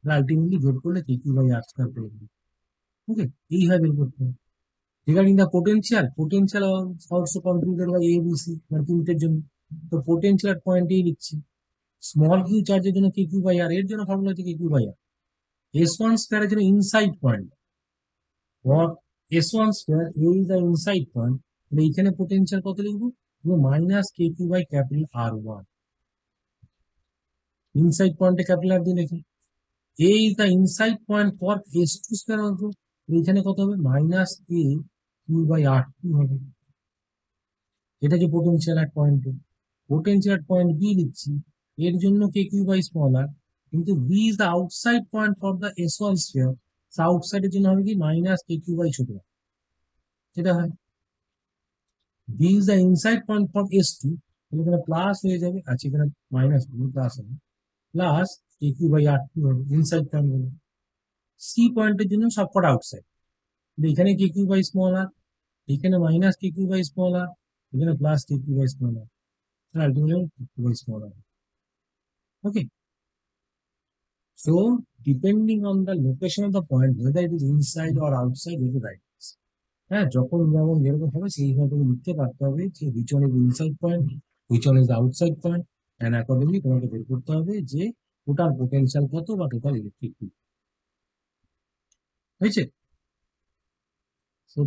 Ultimately যোগ করলে KQ by r স্কোয়ার পেয়ে যাবে। ওকে, এইভাবে বের করতে হবে। Regarding the potential, potential also computed by ABC, মানে তিনটের জন্য। তো পোটেনশিয়াল পয়েন্ট এই লিখছি, স্মল কিউ চার্জের জন্য KQ by r, এর জন্য ফর্মুলা হচ্ছে KQ by r। S1 স্কোয়ারের জন্য inside point, S1 square A is the inside point, এইখানে পোটেনশিয়াল কত লিখবো, minus KQ by capital R1। Inside পয়েন্টে ক্যাপিটাল R দিয়ে লিখি। A is the inside point for S2 square also, এইখানে কত হবে, মাইনাস KQ by R2 হবে। এটা যে potential at point, potential at point B লিখছি, এর জন্য KQ by স্মল r, কিন্তু B is the outside point for the S1 sphere, আউটসাইডের জন্য হবে কি, মাইনাস KQ by ছোট r, এটা হয়। B is the inside point for S2, এখানে প্লাস হয়ে যাবে, আচ্ছা এখানে মাইনাস প্লাস হবে, প্লাস KQ by R2 হবে, ইনসাইড পয়েন্ট হবে। সি পয়েন্টের জন্য সবকটা আউটসাইড, এখানে KQ by স্মল r, এখানে minus KQ by small r, এখানে plus KQ by small r, ultimately KQ by small r. Okay. So depending on the location of the point, whether it is inside or outside, we will write this. হ্যাঁ, যখন যেমন যেরকম হবে সেইভাবে লিখতে পারতে হবে যে which one is the inside point, which one is the outside point, and accordingly তোমাকে বের করতে হবে যে টোটাল পোটেনশিয়াল কত বা টোটাল ইলেকট্রিক ফিল্ড হয়েছে। So